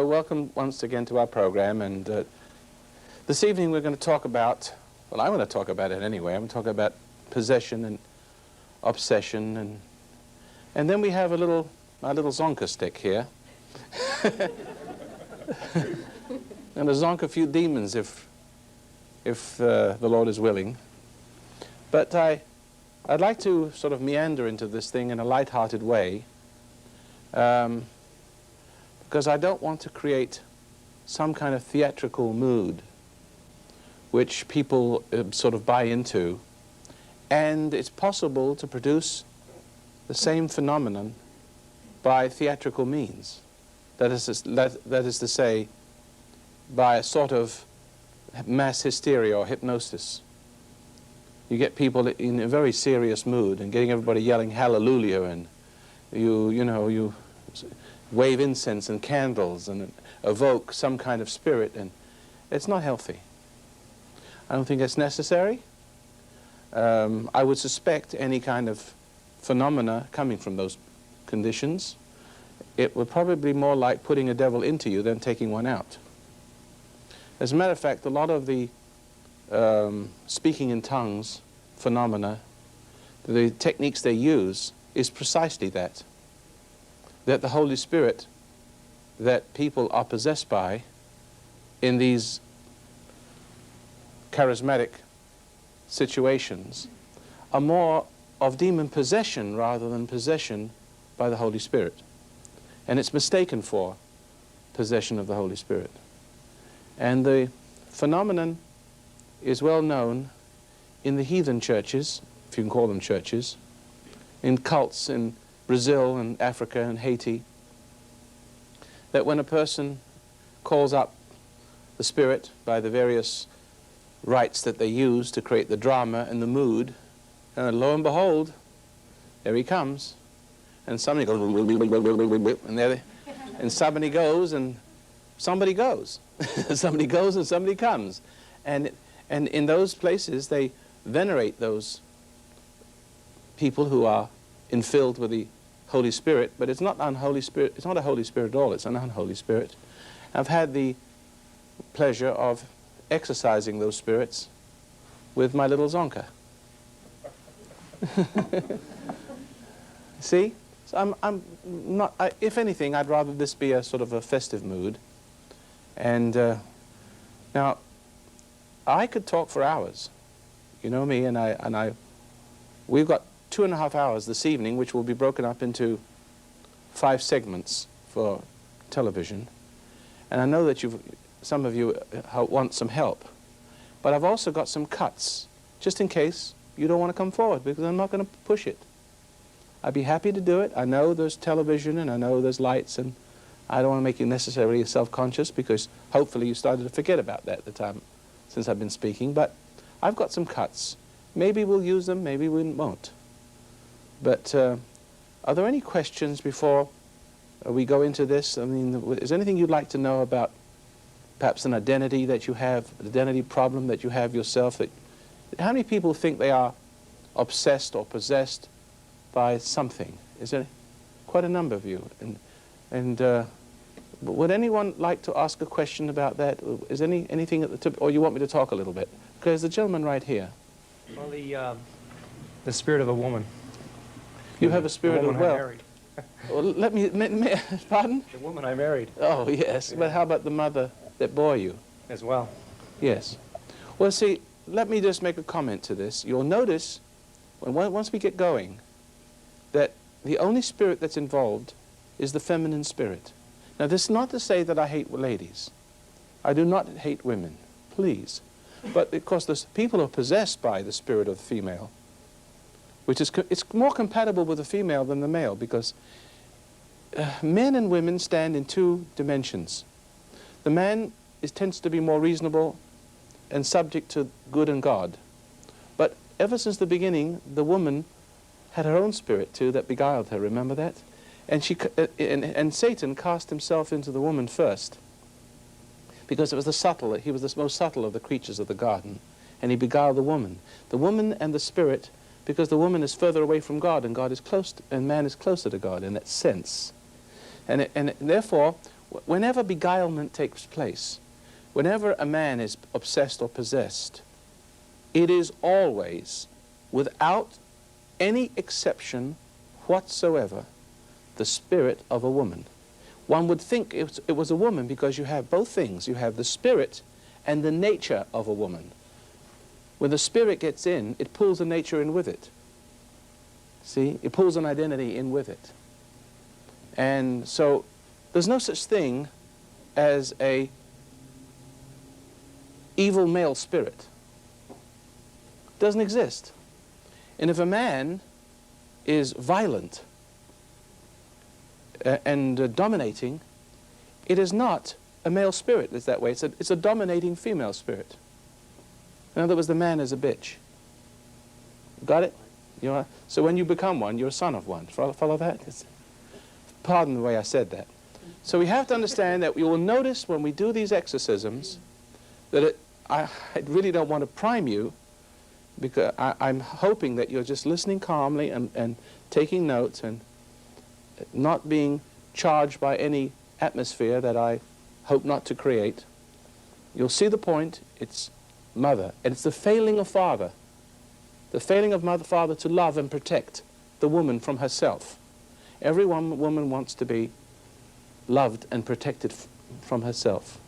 welcome once again to our program, and this evening we're going to talk about, well, I'm going to talk about it anyway. I'm going to talk about possession and obsession, and then we have our little zonka stick here. And to zonk a few demons if the Lord is willing. But I'd like to sort of meander into this thing in a light-hearted way, because I don't want to create some kind of theatrical mood which people sort of buy into, and it's possible to produce the same phenomenon by theatrical means. That is to say, by a sort of mass hysteria or hypnosis. You get people in a very serious mood and getting everybody yelling hallelujah, and you wave incense and candles and evoke some kind of spirit, and it's not healthy. I don't think it's necessary. I would suspect any kind of phenomena coming from those conditions, it would probably be more like putting a devil into you than taking one out. As a matter of fact, a lot of the speaking in tongues phenomena, the techniques they use is precisely that the Holy Spirit that people are possessed by in these charismatic situations are more of demon possession rather than possession by the Holy Spirit. And it's mistaken for possession of the Holy Spirit. And the phenomenon is well known in the heathen churches, if you can call them churches, in cults in Brazil and Africa and Haiti, that when a person calls up the spirit by the various rites that they use to create the drama and the mood, and lo and behold, there he comes, and somebody goes, and somebody goes, and somebody goes. Somebody goes and somebody comes. And in those places, they venerate those people who are infilled with the Holy Spirit, but it's not unholy spirit. It's not a Holy Spirit at all. It's an unholy spirit. I've had the pleasure of exercising those spirits with my little zonka. See? So I'm not. If anything, I'd rather this be a sort of a festive mood. And now, I could talk for hours. You know me, and we've got 2.5 hours this evening, which will be broken up into 5 segments for television. And I know that some of you want some help. But I've also got some cuts, just in case you don't want to come forward, because I'm not going to push it. I'd be happy to do it. I know there's television, and I know there's lights, and I don't want to make you necessarily self-conscious, because hopefully you started to forget about that at the time since I've been speaking. But I've got some cuts. Maybe we'll use them, maybe we won't. But are there any questions before we go into this? I mean, is there anything you'd like to know about perhaps an identity that you have, an identity problem that you have yourself? How many people think they are obsessed or possessed by something? Is there quite a number of you? And would anyone like to ask a question about that? Is anything at the tip, or you want me to talk a little bit? Because there's a gentleman right here. Well, the spirit of a woman. You have a spirit the of, woman I well, married. well, let me pardon? The woman I married. Oh, yes. But how about the mother that bore you? As well. Yes. Well, see, let me just make a comment to this. You'll notice, once we get going, that the only spirit that's involved is the feminine spirit. Now, this is not to say that I hate ladies. I do not hate women, please. But of course, the people are possessed by the spirit of the female, which is it's more compatible with the female than the male, because men and women stand in 2 dimensions. The man tends to be more reasonable and subject to good and God. But ever since the beginning, the woman had her own spirit too that beguiled her. Remember that? And and Satan cast himself into the woman first, because it was he was the most subtle of the creatures of the garden, and he beguiled the woman. The woman and the spirit, because the woman is further away from God, and God is close, and man is closer to God in that sense. And therefore, Whenever beguilement takes place, whenever a man is obsessed or possessed, it is always, without any exception whatsoever, the spirit of a woman. One would think it was a woman because you have both things. You have the spirit and the nature of a woman. When the spirit gets in, it pulls the nature in with it. See? It pulls an identity in with it. And so there's no such thing as a evil male spirit. It doesn't exist. And if a man is violent and dominating, it is not a male spirit that's that way. It's a dominating female spirit. In other words, the man is a bitch. Got it? So when you become one, you're a son of one. Follow that? Pardon the way I said that. So we have to understand that we will notice when we do these exorcisms that I really don't want to prime you, because I'm hoping that you're just listening calmly and taking notes and not being charged by any atmosphere that I hope not to create. You'll see the point. It's mother, and it's the failing of father. The failing of father to love and protect the woman from herself. Every woman wants to be loved and protected from herself.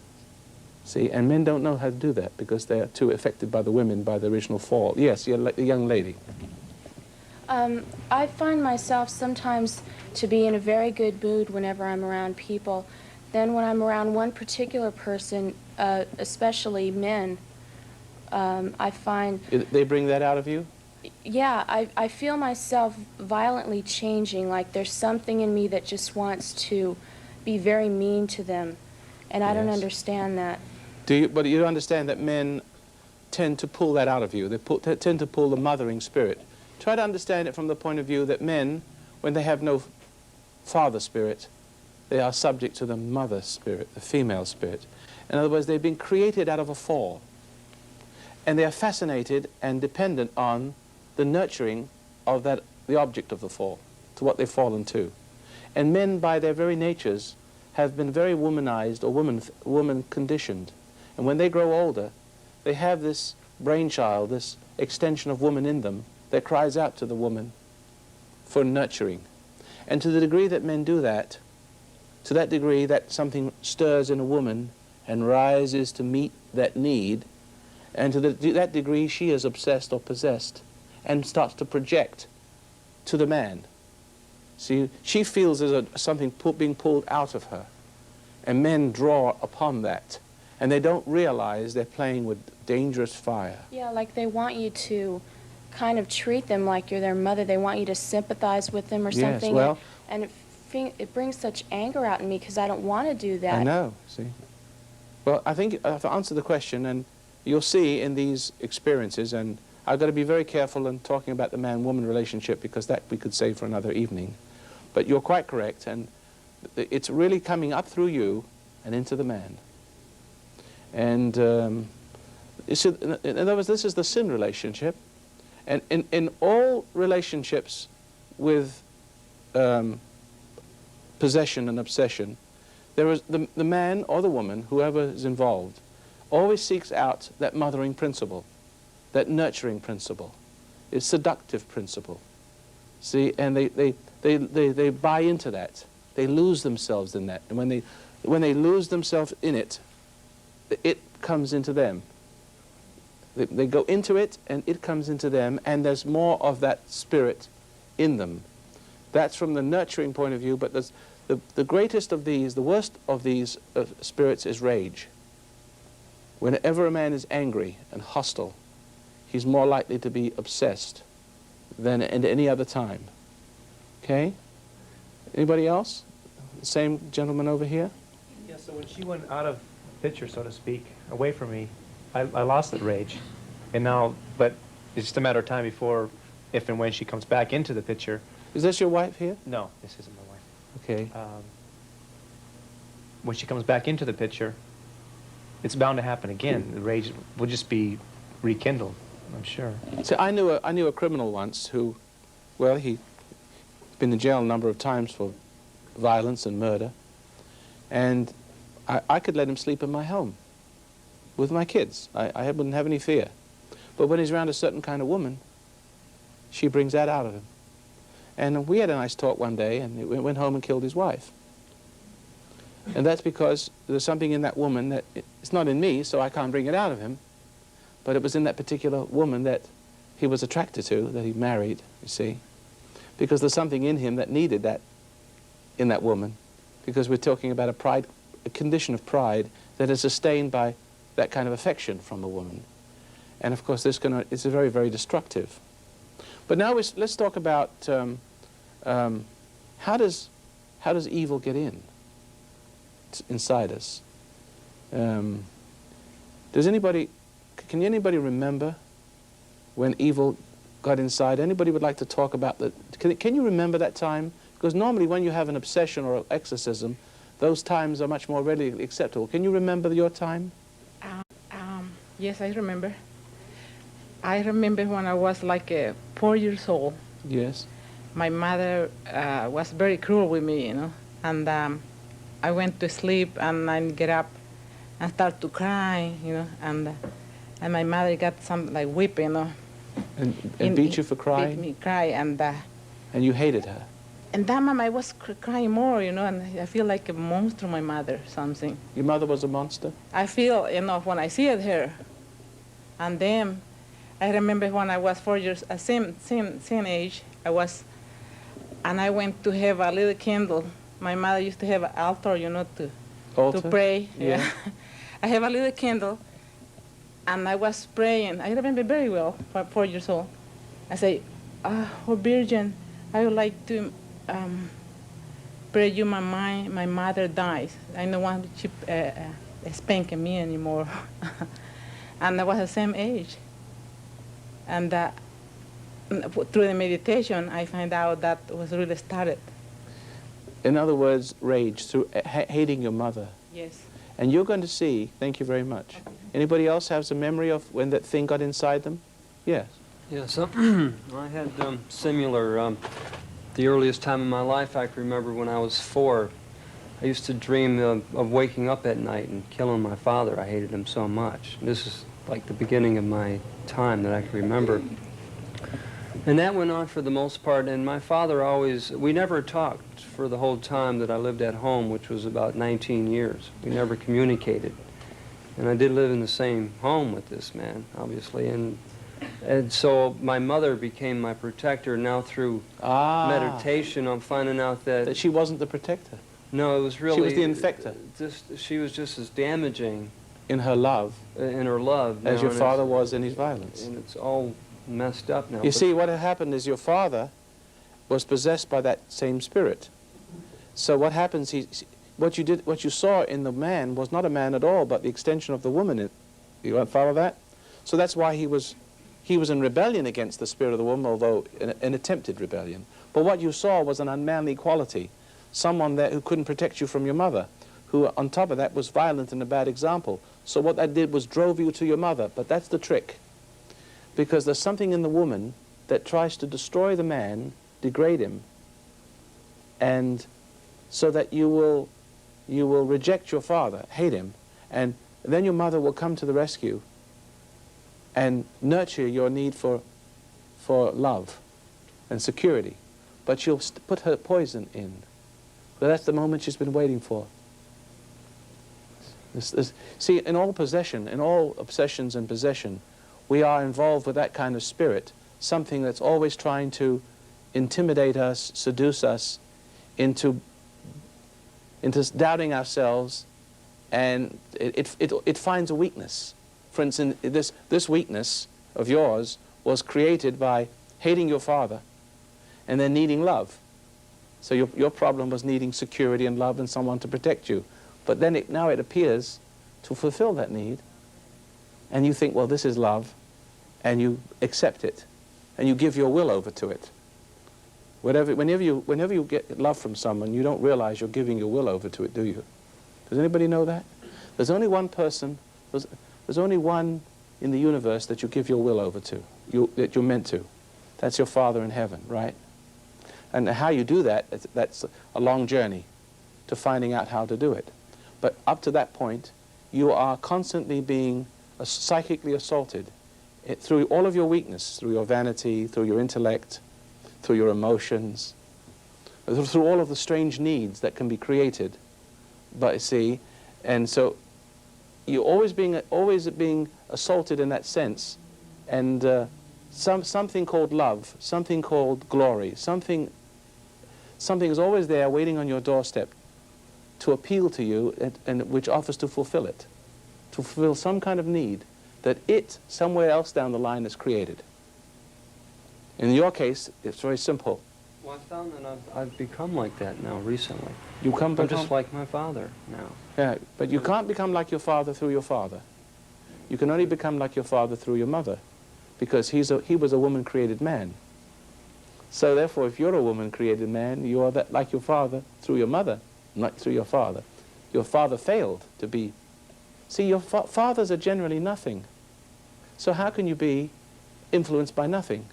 See, and men don't know how to do that because they are too affected by the women, by the original fall. Yes, you're a young lady. I find myself sometimes to be in a very good mood whenever I'm around people. Then when I'm around one particular person, especially men, I find... They bring that out of you? Yeah, I feel myself violently changing, like there's something in me that just wants to be very mean to them, and I don't understand that. But you understand that men tend to pull that out of you. They tend to pull the mothering spirit. Try to understand it from the point of view that men, when they have no father spirit, they are subject to the mother spirit, the female spirit. In other words, they've been created out of a fall. And they are fascinated and dependent on the nurturing of the object of the fall, to what they've fallen to. And men, by their very natures, have been very womanized or woman conditioned. And when they grow older, they have this brainchild, this extension of woman in them that cries out to the woman for nurturing. And to the degree that men do that, to that degree that something stirs in a woman and rises to meet that need, and to that degree she is obsessed or possessed and starts to project to the man. See, she feels there's something being pulled out of her, and men draw upon that, and they don't realize they're playing with dangerous fire. Yeah, like they want you to kind of treat them like you're their mother. They want you to sympathize with them or something. Yes, well, and it brings such anger out in me because I don't want to do that. I know, see. Well, I think I've answered the question, and you'll see in these experiences, and I've got to be very careful in talking about the man-woman relationship because that we could save for another evening. But you're quite correct, and it's really coming up through you and into the man. And in other words, this is the sin relationship. And in all relationships with possession and obsession, there is the man or the woman, whoever is involved, always seeks out that mothering principle, that nurturing principle, its seductive principle. See, and they buy into that. They lose themselves in that. And when they lose themselves in it, it comes into them. They go into it, and it comes into them, and there's more of that spirit in them. That's from the nurturing point of view, but there's the greatest of these, the worst of these spirits is rage. Whenever a man is angry and hostile, he's more likely to be obsessed than at any other time. Okay? Anybody else? The same gentleman over here? Yeah, so when she went out of the picture, so to speak, away from me, I lost that rage. And now, but it's just a matter of time before, if and when she comes back into the picture. Is this your wife here? No, this isn't my wife. Okay. When she comes back into the picture, it's bound to happen again. The rage will just be rekindled, I'm sure. See, I knew a criminal once who, well, he'd been in jail a number of times for violence and murder. And I could let him sleep in my home with my kids. I wouldn't have any fear. But when he's around a certain kind of woman, she brings that out of him. And we had a nice talk one day, and he went home and killed his wife. And that's because there's something in that woman that, it's not in me, so I can't bring it out of him, but it was in that particular woman that he was attracted to, that he married, you see. Because there's something in him that needed that, in that woman, because we're talking about a condition of pride that is sustained by that kind of affection from a woman. And of course, it's a very, very destructive. But now let's talk about how does evil get inside us? Can anybody remember when evil got inside? Anybody would like to talk about that? Can you remember that time? Because normally when you have an obsession or an exorcism, those times are much more readily acceptable. Can you remember your time? Yes, I remember. I remember when I was like 4 years old. Yes. My mother was very cruel with me, you know, and I went to sleep and I get up and start to cry, you know, and my mother got some like whip, you know. And beat you for crying? Beat me, cry, and you hated her? And that mom, I was crying more, you know, and I feel like a monster, my mother, something. Your mother was a monster? I feel, you know, when I see her. And then I remember when I was 4 years, same age, and I went to have a little candle. My mother used to have an altar, you know, to pray. Yeah. I have a little candle, and I was praying. I remember very well, 4 years old. I say, oh, Virgin, I would like to pray you my mother dies. I don't want to spank me anymore. And I was the same age. And through the meditation, I find out that was really started. In other words, rage, through hating your mother. Yes. And you're going to see, thank you very much. Okay. Anybody else has a memory of when that thing got inside them? Yes. Yes, I had similar, the earliest time in my life I can remember when I was 4. I used to dream of waking up at night and killing my father. I hated him so much. This is like the beginning of my time that I can remember. And that went on for the most part, and my father we never talked for the whole time that I lived at home, which was about 19 years. We never communicated. And I did live in the same home with this man, obviously, and so my mother became my protector. Now through meditation, I'm finding out that she wasn't the protector. No, it was really... She was the infector. She was just as damaging... In her love. In her love. As your father was in his violence. And it's all messed up now. You see, what had happened is your father was possessed by that same spirit. So what happens, what you saw in the man was not a man at all, but the extension of the woman. You follow that? So that's why he was in rebellion against the spirit of the woman, although an attempted rebellion. But what you saw was an unmanly quality. Someone there who couldn't protect you from your mother, who on top of that was violent and a bad example. So what that did was drove you to your mother. But that's the trick. Because there's something in the woman that tries to destroy the man, degrade him, and so that you will reject your father, hate him, and then your mother will come to the rescue and nurture your need for love and security. But she'll put her poison in. But that's the moment she's been waiting for. See, in all possession, in all obsessions and possession, we are involved with that kind of spirit, something that's always trying to intimidate us, seduce us into doubting ourselves, and it finds a weakness. For instance, this weakness of yours was created by hating your father and then needing love. So your problem was needing security and love and someone to protect you. But then now it appears to fulfill that need, and you think, well, this is love, and you accept it, and you give your will over to it. Whenever you get love from someone, you don't realize you're giving your will over to it, do you? Does anybody know that? There's only one person, there's only one in the universe that you give your will over to, that you're meant to. That's your Father in heaven, right? And how you do that, that's a long journey to finding out how to do it. But up to that point, you are constantly being psychically assaulted through all of your weakness, through your vanity, through your intellect, through your emotions, through all of the strange needs that can be created. But see, and so you're always being assaulted in that sense, and something called love, something called glory, something is always there waiting on your doorstep to appeal to you, and which offers to fulfill it, to fulfill some kind of need that it somewhere else down the line has created. In your case, it's very simple. Well, I found that I've become like that now recently. I'm just like my father now. Yeah, but you can't become like your father through your father. You can only become like your father through your mother, because he was a woman-created man. So therefore, if you're a woman-created man, you are like your father through your mother, not through your father. Your father failed to be. See, your fathers are generally nothing. So how can you be influenced by nothing?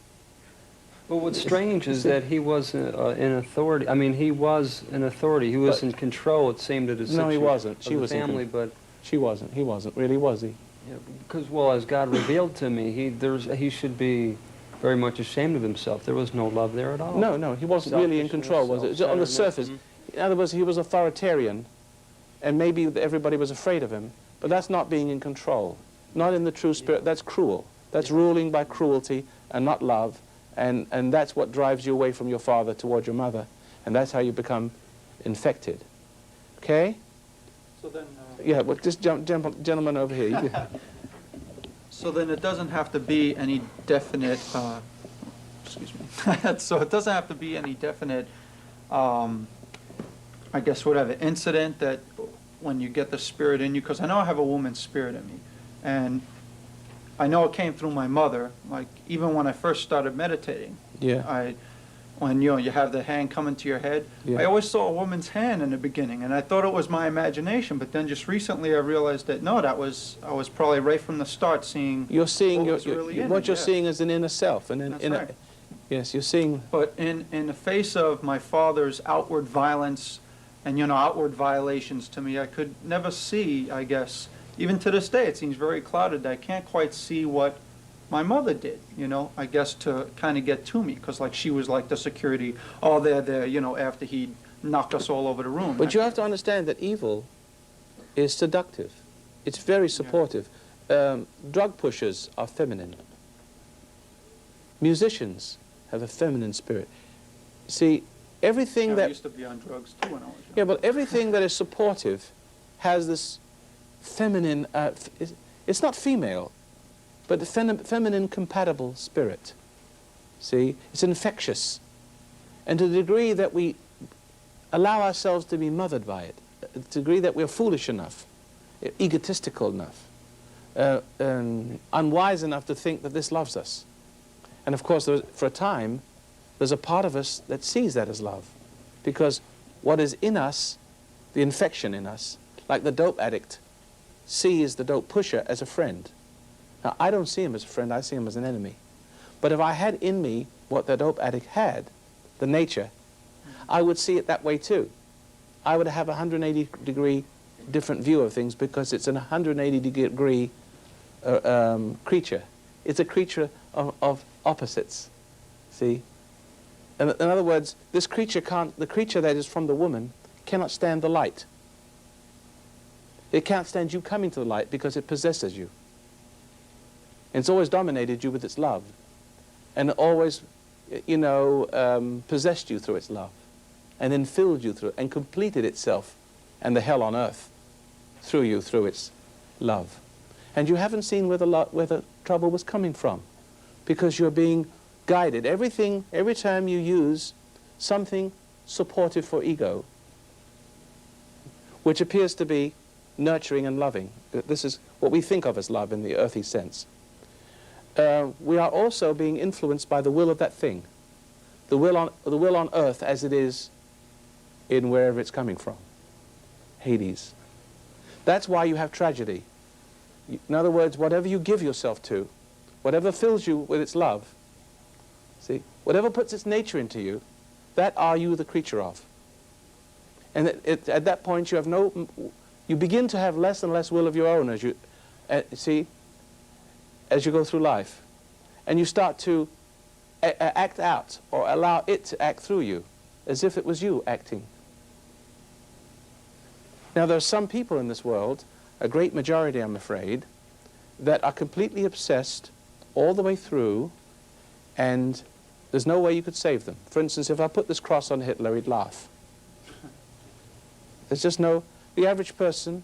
Well, what's strange is that he was in authority. I mean, he was an authority. He was in control, it seemed, of the No, he wasn't. She was family, but... She wasn't. He wasn't. Really, was he? Yeah, because, well, as God revealed to me, he should be very much ashamed of himself. There was no love there at all. No, he wasn't really in control, was it? On the surface. In other words, he was authoritarian, and maybe everybody was afraid of him, but that's not being in control. Not in the true spirit. That's cruel. That's ruling by cruelty and not love, and that's what drives you away from your father toward your mother, and that's how you become infected. Okay? So then... Yeah, well, this gentleman over here. So then it doesn't have to be any definite, excuse me. So it doesn't have to be any definite, I guess, whatever, incident that when you get the spirit in you, because I know I have a woman's spirit in me. And I know it came through my mother, like even when I first started meditating. Yeah. When you have the hand coming to your head, Yeah. I always saw a woman's hand in the beginning, and I thought it was my imagination. But then just recently, I realized that no, I was probably right from the start seeing. You're seeing what was really in what it, you're yeah. seeing is an inner self, and That's right. Yes, you're seeing. But in the face of my father's outward violence and outward violations to me, I could never see. I guess even to this day, it seems very clouded. I can't quite see what my mother did, I guess to kind of get to me, because like she was like the security, there, after he knocked us all over the room. But you have to understand that evil is seductive. It's very supportive. Drug pushers are feminine. Musicians have a feminine spirit. See, everything I that... used to be on drugs too when I was young. Yeah, but everything that is supportive has this feminine... it's not female, but the feminine compatible spirit. See? It's infectious. And to the degree that we allow ourselves to be mothered by it, to the degree that we're foolish enough, egotistical enough, unwise enough to think that this loves us. And of course, for a time, there's a part of us that sees that as love. Because what is in us, the infection in us, like the dope addict sees the dope pusher as a friend. Now, I don't see him as a friend, I see him as an enemy. But if I had in me what the dope addict had, the nature, I would see it that way too. I would have a 180-degree different view of things, because it's an 180-degree creature. It's a creature of opposites, see? In other words, this creature the creature that is from the woman cannot stand the light. It can't stand you coming to the light because it possesses you. And it's always dominated you with its love, and it always, possessed you through its love, and then filled you through it, and completed itself and the hell on earth through you, through its love. And you haven't seen where the trouble was coming from, because you're being guided. Every time you use something supportive for ego, which appears to be nurturing and loving. This is what we think of as love in the earthy sense. We are also being influenced by the will of that thing, the will on earth as it is in wherever it's coming from, Hades. That's why you have tragedy. In other words, whatever you give yourself to, whatever fills you with its love, see, whatever puts its nature into you, that are you the creature of. And at that point you have you begin to have less and less will of your own as you, as you go through life. And you start to act out, or allow it to act through you, as if it was you acting. Now, there are some people in this world, a great majority, I'm afraid, that are completely obsessed all the way through, and there's no way you could save them. For instance, if I put this cross on Hitler, he'd laugh. There's just no... The average person,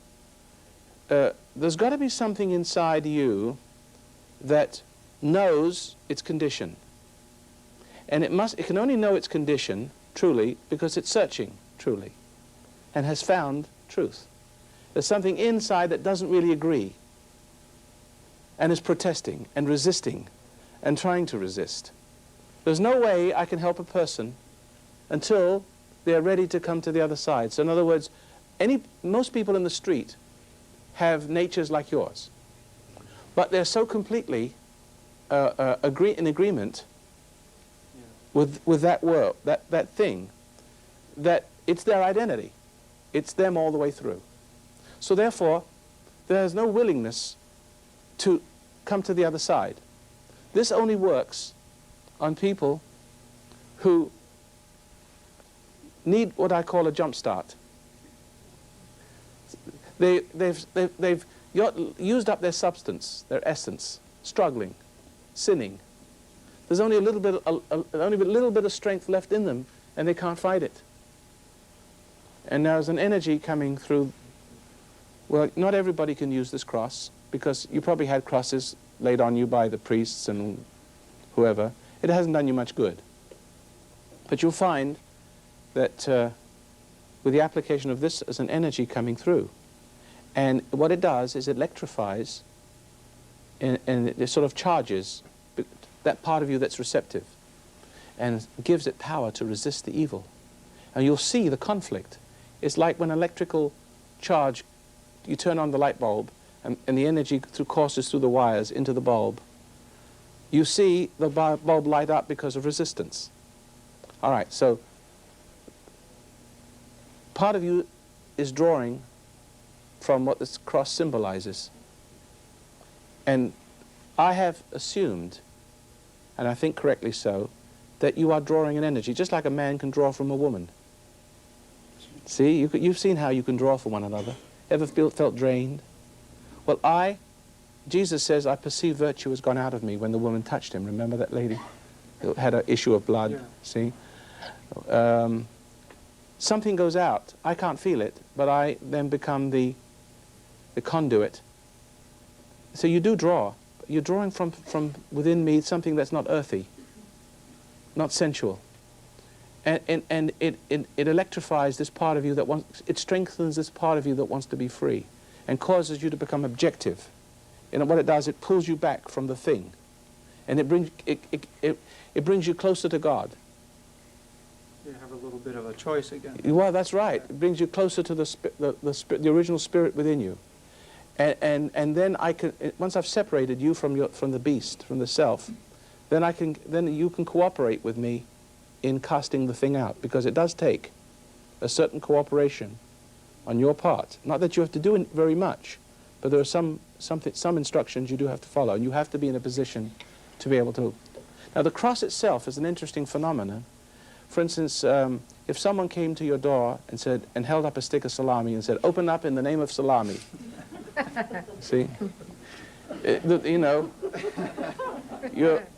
there's got to be something inside you that knows its condition. And it can only know its condition, truly, because it's searching, truly, and has found truth. There's something inside that doesn't really agree, and is protesting and resisting and trying to resist. There's no way I can help a person until they're ready to come to the other side. So in other words, most people in the street have natures like yours, but they're so completely in agreement with that world, that thing, that it's their identity. It's them all the way through. So therefore, there's no willingness to come to the other side. This only works on people who need what I call a jump start. They've used up their substance, their essence, struggling, sinning. There's only a little bit of strength left in them, and they can't fight it. And there's an energy coming through. Well, not everybody can use this cross, because you probably had crosses laid on you by the priests and whoever. It hasn't done you much good. But you'll find that with the application of this as an energy coming through, and what it does is it electrifies and it sort of charges that part of you that's receptive and gives it power to resist the evil. And you'll see the conflict. It's like when electrical charge, you turn on the light bulb and the energy courses through the wires into the bulb. You see the bulb light up because of resistance. All right, so part of you is drawing from what this cross symbolizes. And I have assumed, and I think correctly so, that you are drawing an energy, just like a man can draw from a woman. See, you've seen how you can draw from one another. Ever felt drained? Well, Jesus says, I perceive virtue has gone out of me when the woman touched him. Remember that lady who had an issue of blood? Yeah. See? Something goes out. I can't feel it, but I then become the conduit. So you do draw. You're drawing from within me something that's not earthy, not sensual. And it electrifies this part of you that wants, it strengthens this part of you that wants to be free and causes you to become objective. And what it does, it pulls you back from the thing. And it brings you closer to God. You have a little bit of a choice again. Well, that's right. It brings you closer to the original spirit within you. And then once I've separated you from the beast, from the self, then you can cooperate with me in casting the thing out, because it does take a certain cooperation on your part. Not that you have to do very much, but there are some instructions you do have to follow, and you have to be in a position to be able to. Now, the cross itself is an interesting phenomenon. For instance, if someone came to your door and held up a stick of salami and said, "Open up in the name of salami," see, you know,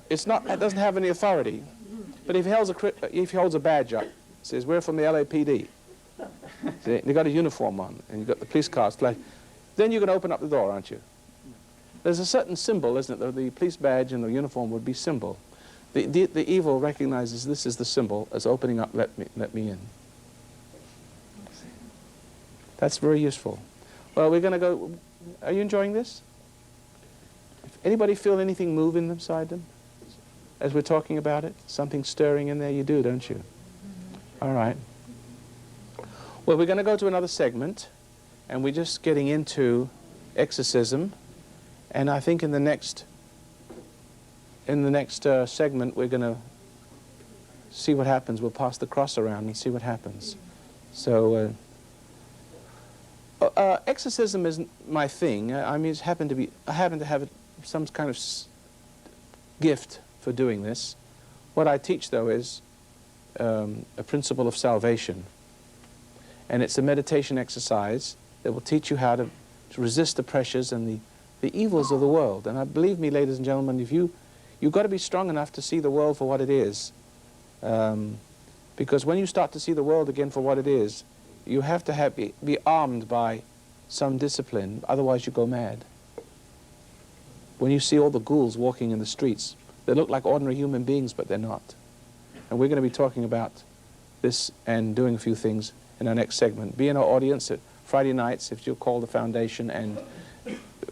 it's not. It doesn't have any authority. But if he holds a badge up, says, "We're from the LAPD," see, they've got a uniform on, and you've got the police cars flash, then you can open up the door, aren't you? There's a certain symbol, isn't it? The police badge and the uniform would be symbol. The evil recognizes this is the symbol as opening up, let me in. That's very useful. Well, we're going to go. Are you enjoying this? Anybody feel anything move inside them as we're talking about it? Something stirring in there? You do, don't you? All right. Well, we're going to go to another segment, and we're just getting into exorcism. And I think in the next segment, we're going to see what happens. We'll pass the cross around and see what happens. So, Exorcism isn't my thing. I mean, I happen to have some kind of gift for doing this. What I teach, though, is a principle of salvation. And it's a meditation exercise that will teach you how to resist the pressures and the evils of the world. And believe me, ladies and gentlemen, you've got to be strong enough to see the world for what it is. Because when you start to see the world again for what it is, you have to be armed by some discipline, otherwise you go mad. When you see all the ghouls walking in the streets, they look like ordinary human beings, but they're not. And we're going to be talking about this and doing a few things in our next segment. Be in our audience at Friday nights if you'll call the foundation and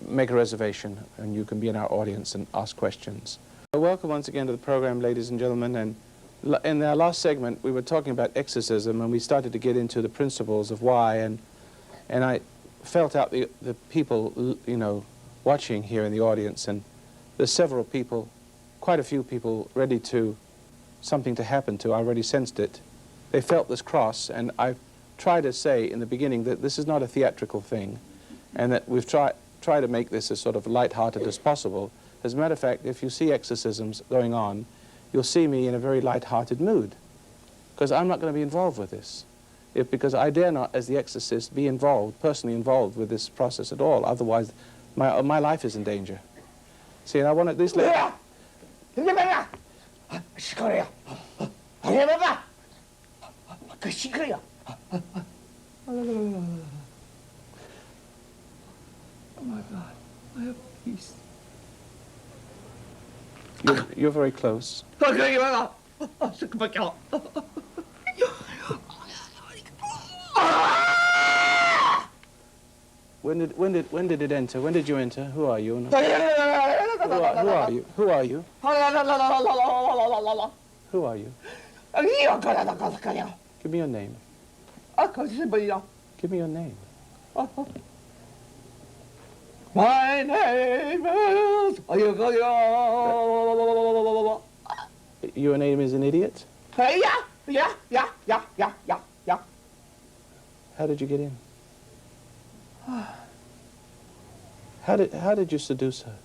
make a reservation, and you can be in our audience and ask questions. Welcome once again to the program, ladies and gentlemen. And in our last segment, we were talking about exorcism, and we started to get into the principles of why, and I felt out the people, you know, watching here in the audience, and there's several people, quite a few people ready to, something to happen to. I already sensed it. They felt this cross, and I've tried to say in the beginning that this is not a theatrical thing, and that we've tried to make this as sort of light-hearted as possible. As a matter of fact, if you see exorcisms going on, you'll see me in a very light-hearted mood, because I'm not going to be involved with this. Because I dare not, as the exorcist, be personally involved with this process at all. Otherwise, my life is in danger. See, and I want this lady... Oh my God, I have peace. You're very close. When did it enter? When did you enter? Who are you? Who are you? Who are you? Who are you? Give me your name. Give me your name. My name is... Your name is an idiot? Yeah. How did you get in? How did you seduce her?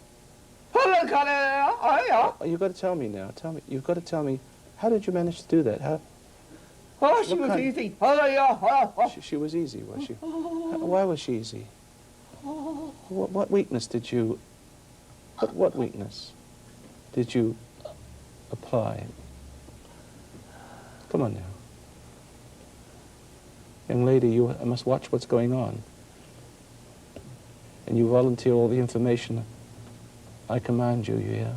You've got to tell me now. Tell me. You've got to tell me. How did you manage to do that? How? Oh, she was easy. She was easy, was she? Why was she easy? What weakness did you... What weakness did you apply? Come on now. Young lady, you must watch what's going on. And you volunteer all the information I command you, you hear?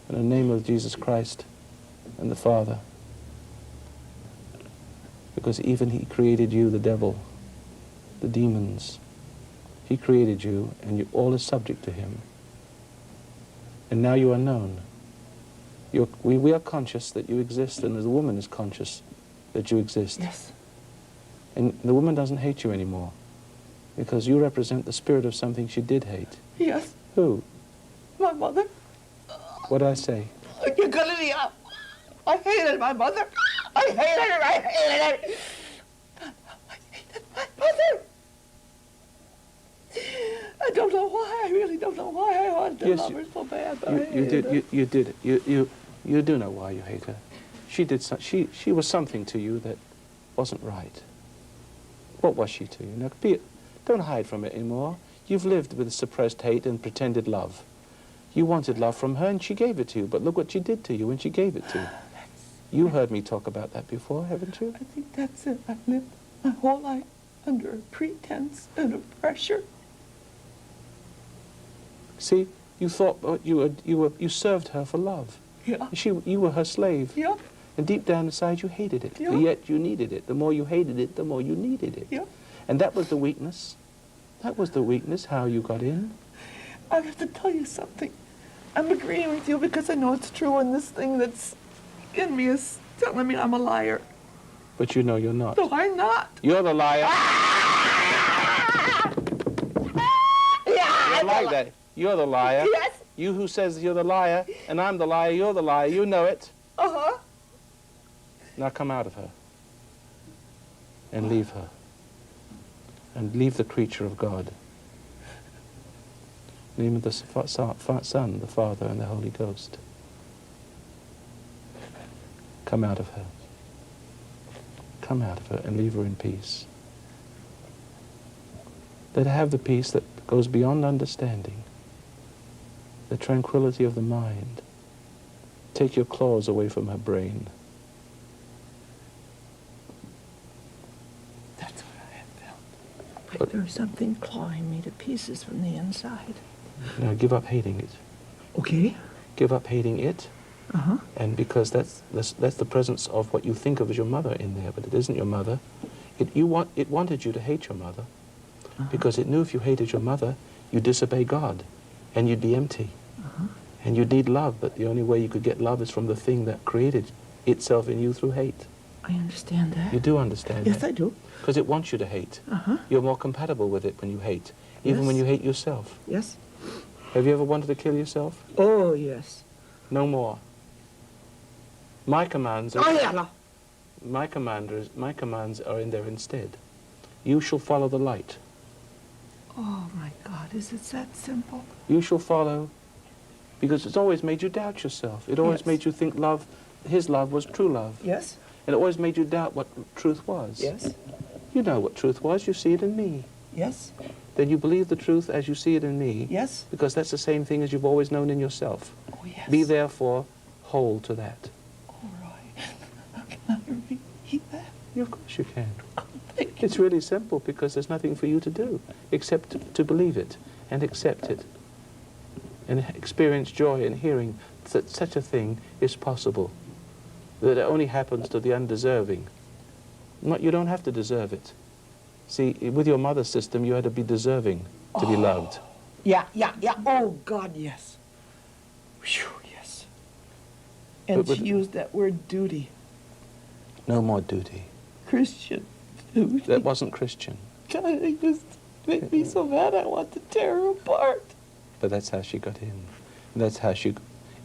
In the name of Jesus Christ and the Father. Because even He created you, the devil, the demons. He created you, and you all is subject to Him. And now you are known. We are conscious that you exist, and the woman is conscious that you exist. Yes. And the woman doesn't hate you anymore, because you represent the spirit of something she did hate. Yes. Who? My mother. What did I say? You're gonna be up. I hated my mother. I hated her. I hated my mother. I don't know why. I really don't know why I wanted to love her so bad. But You did. You do know why you hate her. She did. She was something to you that wasn't right. What was she to you? Now, don't hide from it anymore. You've lived with suppressed hate and pretended love. You wanted love from her, and she gave it to you. But look what she did to you when she gave it to you. You heard me talk about that before, haven't you? I think that's it. I've lived my whole life under a pretense and a pressure. See, you thought you served her for love. Yeah. You were her slave. Yeah. And deep down inside, you hated it. Yeah. But yet you needed it. The more you hated it, the more you needed it. Yeah. And that was the weakness. That was the weakness, how you got in. I have to tell you something. I'm agreeing with you because I know it's true, and this thing that's in me is telling me I'm a liar. But you know you're not. No, I'm not. You're the liar. You're like that. You're the liar. Yes. You who says you're the liar, and I'm the liar, you're the liar. You know it. Uh-huh. Now come out of her. And leave her. and leave the creature of God. Name of the Son, the Father, and the Holy Ghost. Come out of her. Come out of her and leave her in peace. Let her have the peace that goes beyond understanding, the tranquility of the mind. Take your claws away from her brain. That's what I have felt. Like there's something clawing me to pieces from the inside. Now give up hating it. Okay. Give up hating it. Uh-huh. And because that's the presence of what you think of as your mother in there, but it isn't your mother. It wanted you to hate your mother, because it knew if you hated your mother, you'd disobey God, and you'd be empty, and you'd need love. But the only way you could get love is from the thing that created itself in you through hate. I understand that. You do understand Yes, that? I do. Because it wants you to hate. Uh-huh. You're more compatible with it when you hate, even Yes. when you hate yourself. Yes. Have you ever wanted to kill yourself? Oh, yes. No more. My commands are... Oh, yeah. My commands are in there instead. You shall follow the light. Oh, my God, is it that simple? You shall follow, because it's always made you doubt yourself. It always Yes. made you think his love was true love. Yes. It always made you doubt what truth was. Yes. You know what truth was. You see it in me. Yes. Then you believe the truth as you see it in me. Yes. Because that's the same thing as you've always known in yourself. Oh, yes. Be therefore whole to that. All right. Can I repeat that? Yeah, of course you can. Thank you. It's really simple, because there's nothing for you to do except to believe it and accept it and experience joy in hearing that such a thing is possible, that it only happens to the undeserving. You don't have to deserve it. See, with your mother's system, you had to be deserving to be loved. Yeah. Oh, God, yes. Whew, yes. And But she used that word duty. No more duty. Christian duty. That wasn't Christian. God, it just made me so mad I want to tear her apart. But that's how she got in. That's how she...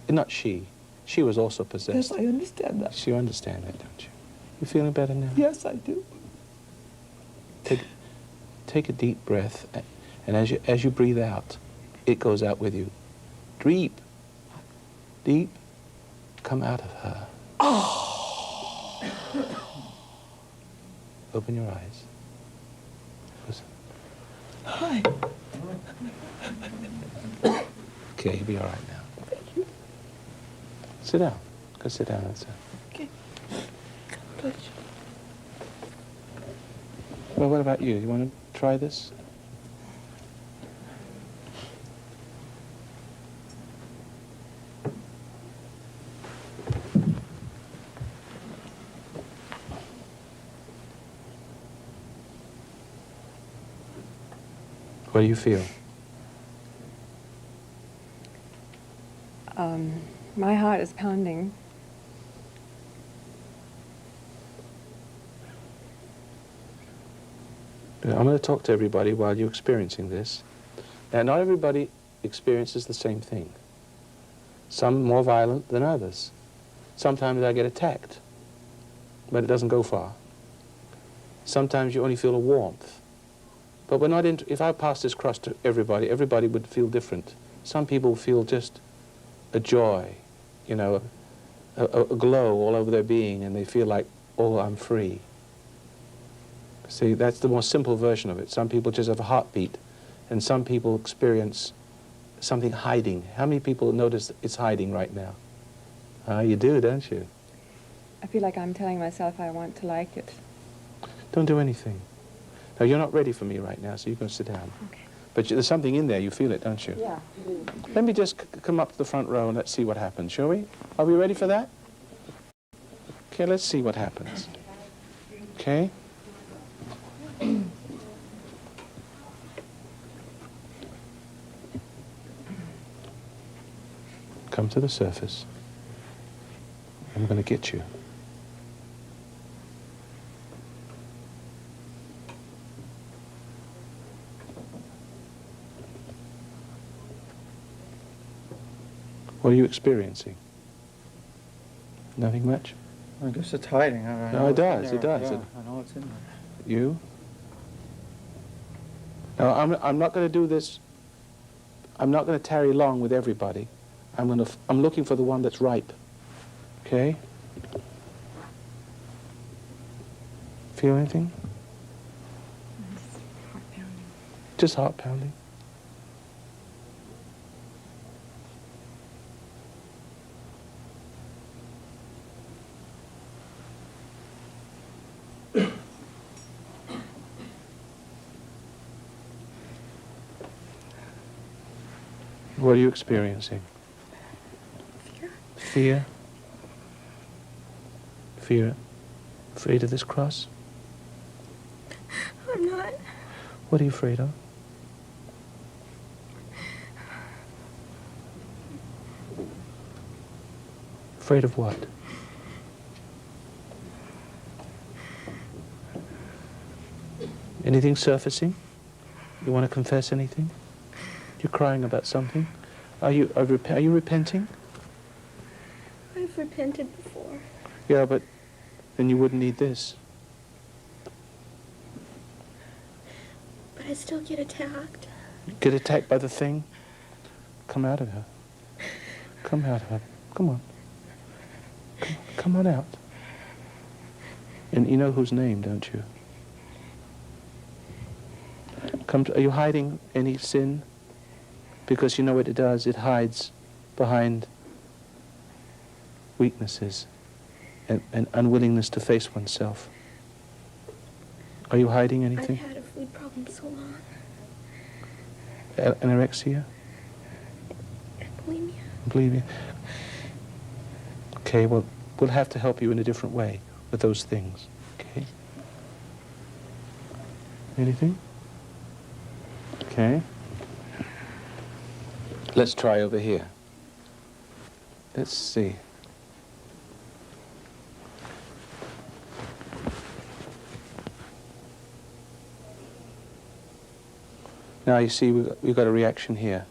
Not she. She was also possessed. Yes, I understand that. You understand that, don't you? You feeling better now? Yes, I do. Take a deep breath, and as you breathe out, it goes out with you. Deep, come out of her. Oh. Open your eyes. Listen. Hi. Okay, you'll be all right now. Thank you. Sit down. Go sit down. That's it. Okay. God bless you. Well, what about you? You want to try this? What do you feel? My heart is pounding. I'm going to talk to everybody while you're experiencing this. Now, not everybody experiences the same thing. Some more violent than others. Sometimes I get attacked, but it doesn't go far. Sometimes you only feel a warmth. But we're not if I pass this cross to everybody, everybody would feel different. Some people feel just a joy, you know, a glow all over their being, and they feel like, oh, I'm free. See, that's the more simple version of it. Some people just have a heartbeat, and some people experience something hiding. How many people notice it's hiding right now? You do, don't you? I feel like I'm telling myself I want to like it. Don't do anything. Now, you're not ready for me right now, so you can sit down. Okay. But there's something in there, you feel it, don't you? Yeah. Let me just come up to the front row and let's see what happens, shall we? Are we ready for that? Okay, let's see what happens. Okay? Come to the surface. I'm going to get you. What are you experiencing? Nothing much? I guess it's hiding. I No, know it it's in does, there. it does. Yeah, I know it's in there. You? Now, I'm not going to do this. I'm not going to tarry long with everybody. I'm looking for the one that's ripe. Okay? Feel anything? Just heart pounding. What are you experiencing? Fear. Fear? Afraid of this cross? I'm not. What are you afraid of? Afraid of what? Anything surfacing? You want to confess anything? You're crying about something? Are you repenting? I've repented before. Yeah, but then you wouldn't need this. But I still get attacked. Get attacked by the thing? Come out of her. Come out of her. Come on. Come on out. And you know whose name, don't you? Are you hiding any sin? Because you know what it does? It hides behind weaknesses and unwillingness to face oneself. Are you hiding anything? I've had a food problem so long. Anorexia? Bulimia. Bulimia. Okay, well, we'll have to help you in a different way with those things. Okay? Anything? Okay. Let's try over here. Let's see. Now you see we've got a reaction here.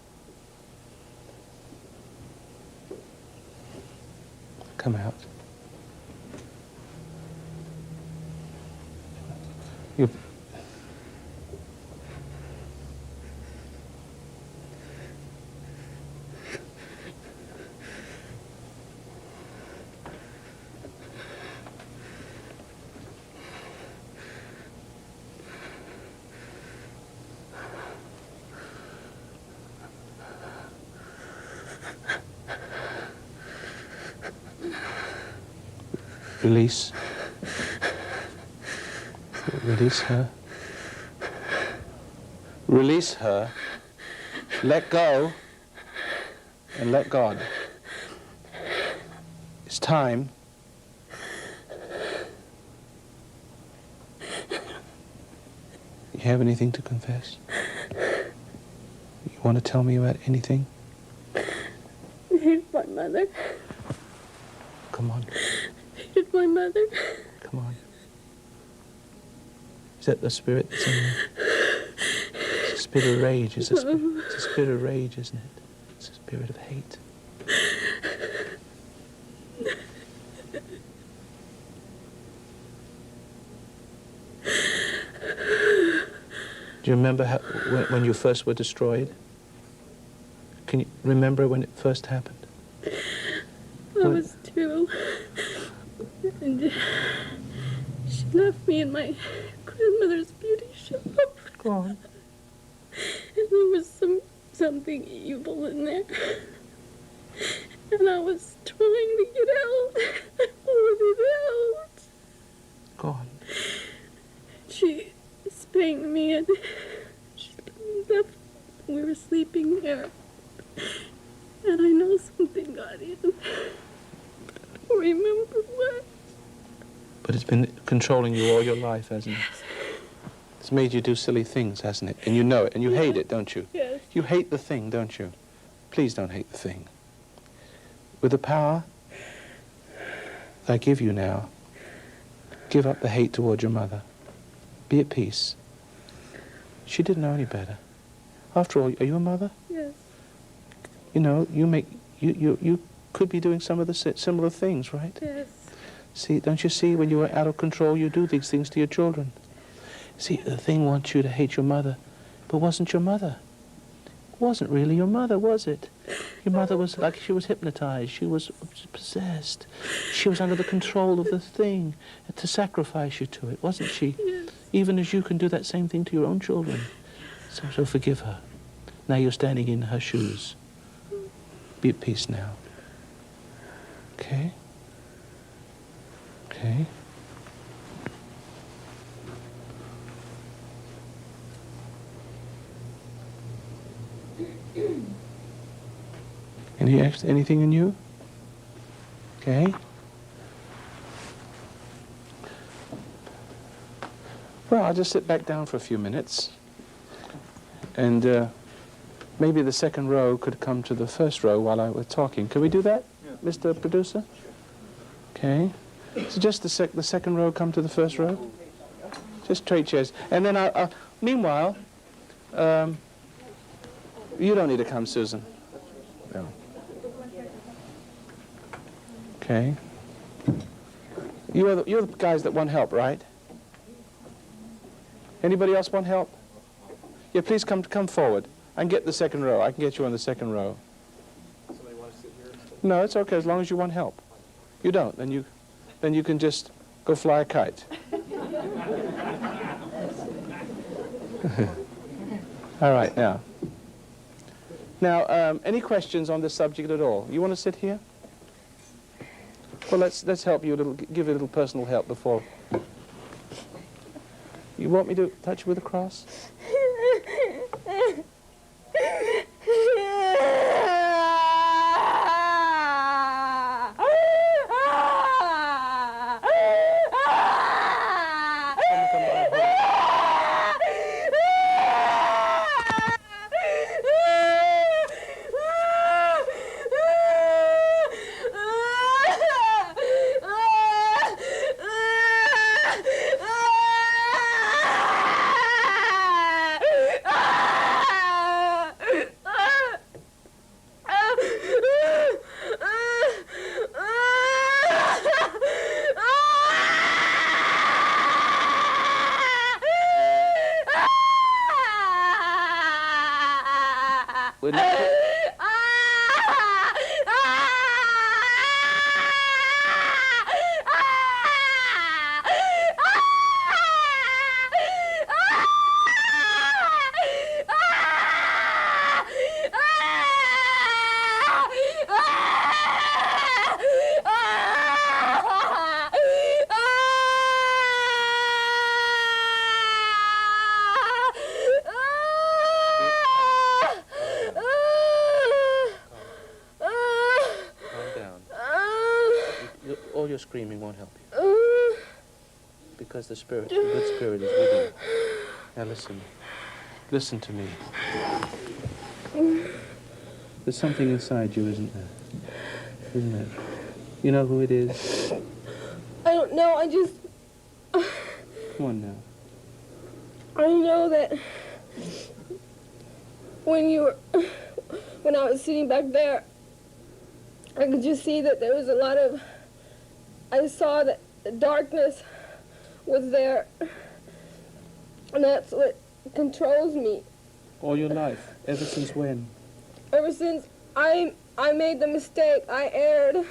Come out. You. Release. Release her. Release her. Let go. And let God. It's time. You have anything to confess? You want to tell me about anything? I hated my mother. Come on. I hated my mother. Come on. Is that the spirit that's in you? It's a spirit of rage. It's a spirit of rage, isn't it? It's a spirit of hate. Do you remember when you first were destroyed? Can you remember when it first happened? I was 2. And she left me in my grandmother's beauty shop. Go on. And there was something evil in there. And I was trying to get out. I wanted out. Go on. She spanked me and she left. We were sleeping there. And I know something got in. I don't remember what. But it's been controlling you all your life, hasn't it? It's made you do silly things, hasn't it? And you know it, and you hate it, don't you? Yes. You hate the thing, don't you? Please don't hate the thing. With the power that I give you now, give up the hate toward your mother. Be at peace. She didn't know any better. After all, are you a mother? Yes. You know, you could be doing some of the similar things, right? Yes. See, don't you see, when you are out of control, you do these things to your children. See, the thing wants you to hate your mother, But wasn't your mother? Wasn't really your mother, was it? Your mother was like she was hypnotized. She was possessed. She was under the control of the thing to sacrifice you to it, wasn't she? Yes. Even as you can do that same thing to your own children. So forgive her. Now you're standing in her shoes. Be at peace now. Okay? Okay? Anything in you? Okay? Well, I'll just sit back down for a few minutes. And maybe the second row could come to the first row while I was talking. Can we do that, Mr. Producer? Okay. So just the second row come to the first row? Just trade chairs. And then meanwhile, you don't need to come, Susan. No. Okay. You're the guys that want help, right? Anybody else want help? Yeah, please come forward. I can get the second row. I can get you on the second row. Somebody want to sit here? No, it's okay as long as you want help. You don't, then you can just go fly a kite. All right, now. Now, any questions on this subject at all? You want to sit here? Well, let's help you a little, give you a little personal help before. You want me to touch you with a cross? All your screaming won't help you. Because the good spirit is with you. Now listen. Listen to me. There's something inside you, isn't there? Isn't it? You know who it is? I don't know, I just... Come on now. I know that when I was sitting back there, I could just see that there was a lot of... I saw that the darkness was there, and that's what controls me. All your life? Ever since when? Ever since I made the mistake, I erred.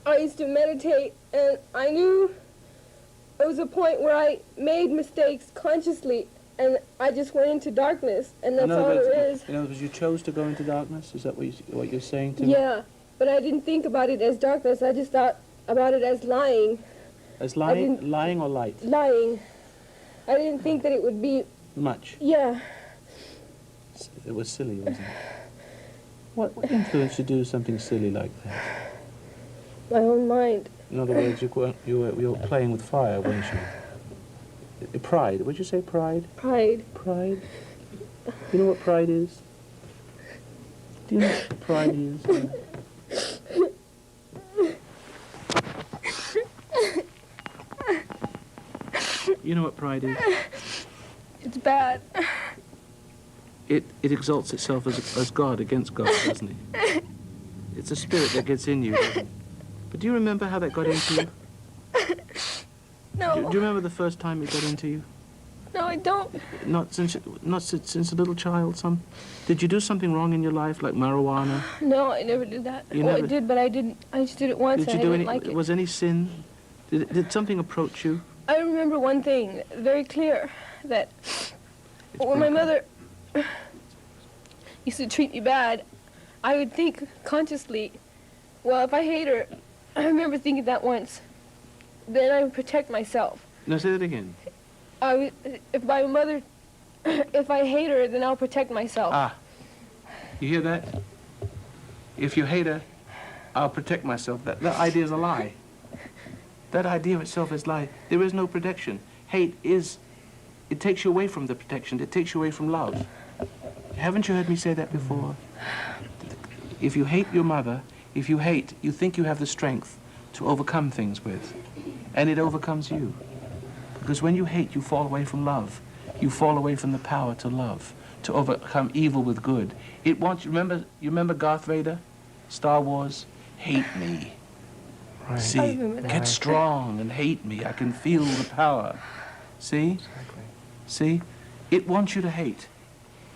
I used to meditate, and I knew there was a point where I made mistakes consciously, and I just went into darkness, and that's all there is. In other words, you chose to go into darkness? Is that what you're saying to me? Yeah, but I didn't think about it as darkness. I just thought about it as lying. As lying? Lying or light? Lying. I didn't think that it would be... Much? Yeah. It was silly, wasn't it? What influenced you to do something silly like that? My own mind. In other words, you were playing with fire, weren't you? Pride. Would you say pride? Pride. Pride? You know what pride is? Do you know what pride is? You know what pride is? It's bad. It exalts itself as God against God, doesn't it? It's a spirit that gets in you, doesn't it? But do you remember how that got into you? No. Do you remember the first time it got into you? No, I don't. Not since a little child. Did you do something wrong in your life, like marijuana? No, I never did that. You Well, I never- did, but I didn't. I just did it once, Did you and I do didn't any? like it. Was any sin? Did something approach you? I remember one thing very clear, that when my mother used to treat me bad, I would think consciously, well, if I hate her, I remember thinking that once, then I would protect myself. No, say that again. If my mother, if I hate her, then I'll protect myself. Ah, you hear that? If you hate her, I'll protect myself. That idea is a lie. That idea itself is a lie. There is no protection. Hate is, it takes you away from the protection. It takes you away from love. Haven't you heard me say that before? If you hate your mother, if you hate, you think you have the strength to overcome things with, and it overcomes you. Because when you hate, you fall away from love. You fall away from the power to love, to overcome evil with good. It wants, you remember Darth Vader? Star Wars? Hate me. Right. See, I remember that. get strong and hate me. I can feel the power. See? Exactly. See? It wants you to hate.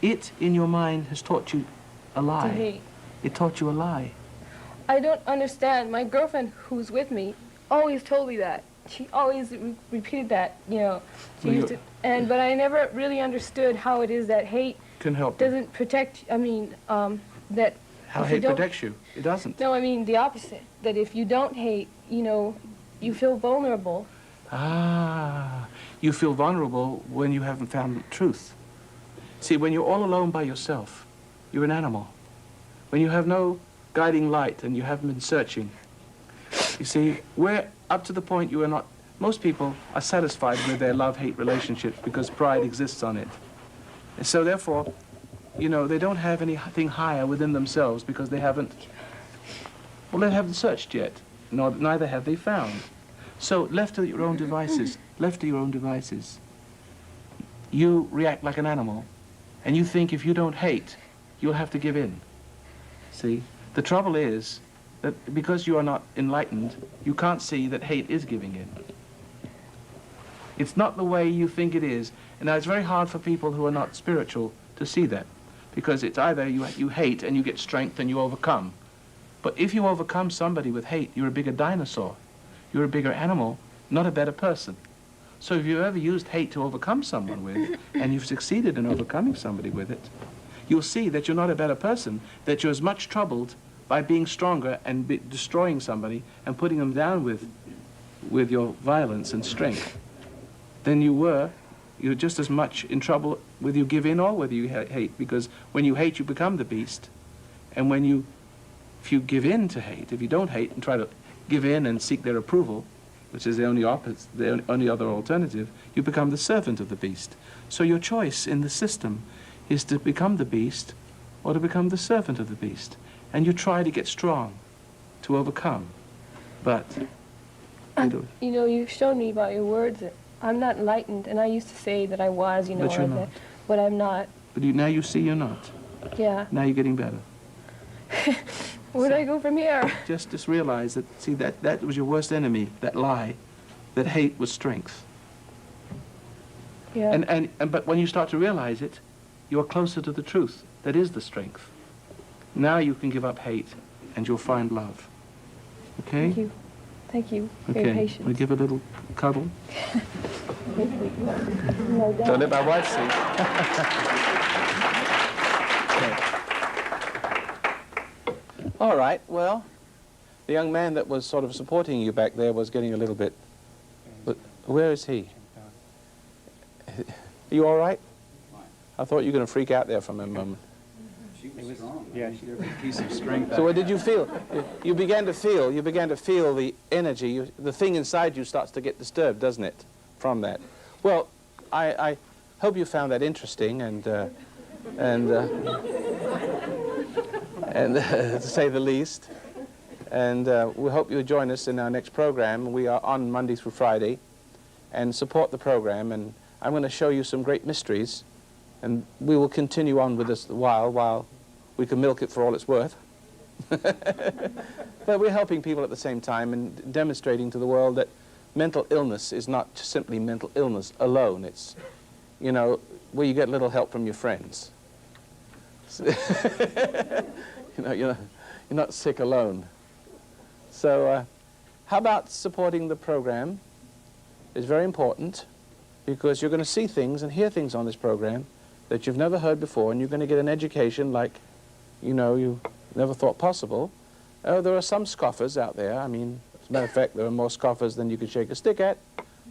It, in your mind, has taught you a lie. To hate. It taught you a lie. I don't understand. My girlfriend, who's with me, always told me that. She always repeated that, you know. She Well, used to, but I never really understood how it is that hate Can help you. doesn't protect. I mean, that. How if you hate don't- protects you. It doesn't. No, I mean the opposite. That if you don't hate, you know, you feel vulnerable. Ah, you feel vulnerable when you haven't found truth. See, when you're all alone by yourself, you're an animal. When you have no guiding light and you haven't been searching, you see, we're up to the point you are not, most people are satisfied with their love-hate relationships because pride exists on it. And so therefore, you know, they don't have anything higher within themselves because they haven't, well, they haven't searched yet, neither have they found. So left to your own devices, you react like an animal, and you think if you don't hate, you'll have to give in. See, the trouble is that because you are not enlightened, you can't see that hate is giving in. It's not the way you think it is. And now it's very hard for people who are not spiritual to see that, because it's either you hate and you get strength and you overcome. But if you overcome somebody with hate, you're a bigger dinosaur. You're a bigger animal, not a better person. So if you've ever used hate to overcome someone with, and you've succeeded in overcoming somebody with it, you'll see that you're not a better person, that you're as much troubled by being stronger and destroying somebody and putting them down with your violence and strength than you're just as much in trouble whether you give in or whether you hate, because when you hate, you become the beast. And if you give in to hate, if you don't hate and try to give in and seek their approval, which is the only other alternative, you become the servant of the beast. So your choice in the system is to become the beast or to become the servant of the beast. And you try to get strong, to overcome. But, You know, you've shown me by your words that I'm not enlightened, and I used to say that I was, you know, But you're not. but I'm not. but now you see you're not. Yeah. Now you're getting better. Where do I go from here? Just realize that, see, that was your worst enemy, that lie, that hate was strength. Yeah. But when you start to realize it, you are closer to the truth. That is the strength. Now you can give up hate, and you'll find love. Okay? Thank you. Thank you for your Okay. patience. We give a little cuddle. No doubt. Don't let my wife see. All right, well, the young man that was sort of supporting you back there was getting a little bit... But where is he? Are you all right? I thought you were going to freak out there for a moment. She was strong. Yeah, She gave a piece of strength. So what did you feel? You began to feel the energy. The thing inside you starts to get disturbed, doesn't it, from that? Well, I hope you found that interesting and to say the least. And we hope you'll join us in our next program. We are on Monday through Friday, and support the program. And I'm going to show you some great mysteries, and we will continue on with this while we can milk it for all it's worth. But we're helping people at the same time and demonstrating to the world that mental illness is not simply mental illness alone. you know, where you get a little help from your friends. You know, you're not sick alone. So how about supporting the program? It's very important, because you're going to see things and hear things on this program that you've never heard before, and you're going to get an education like, you know, you never thought possible. There are some scoffers out there. I mean, as a matter of fact, there are more scoffers than you could shake a stick at.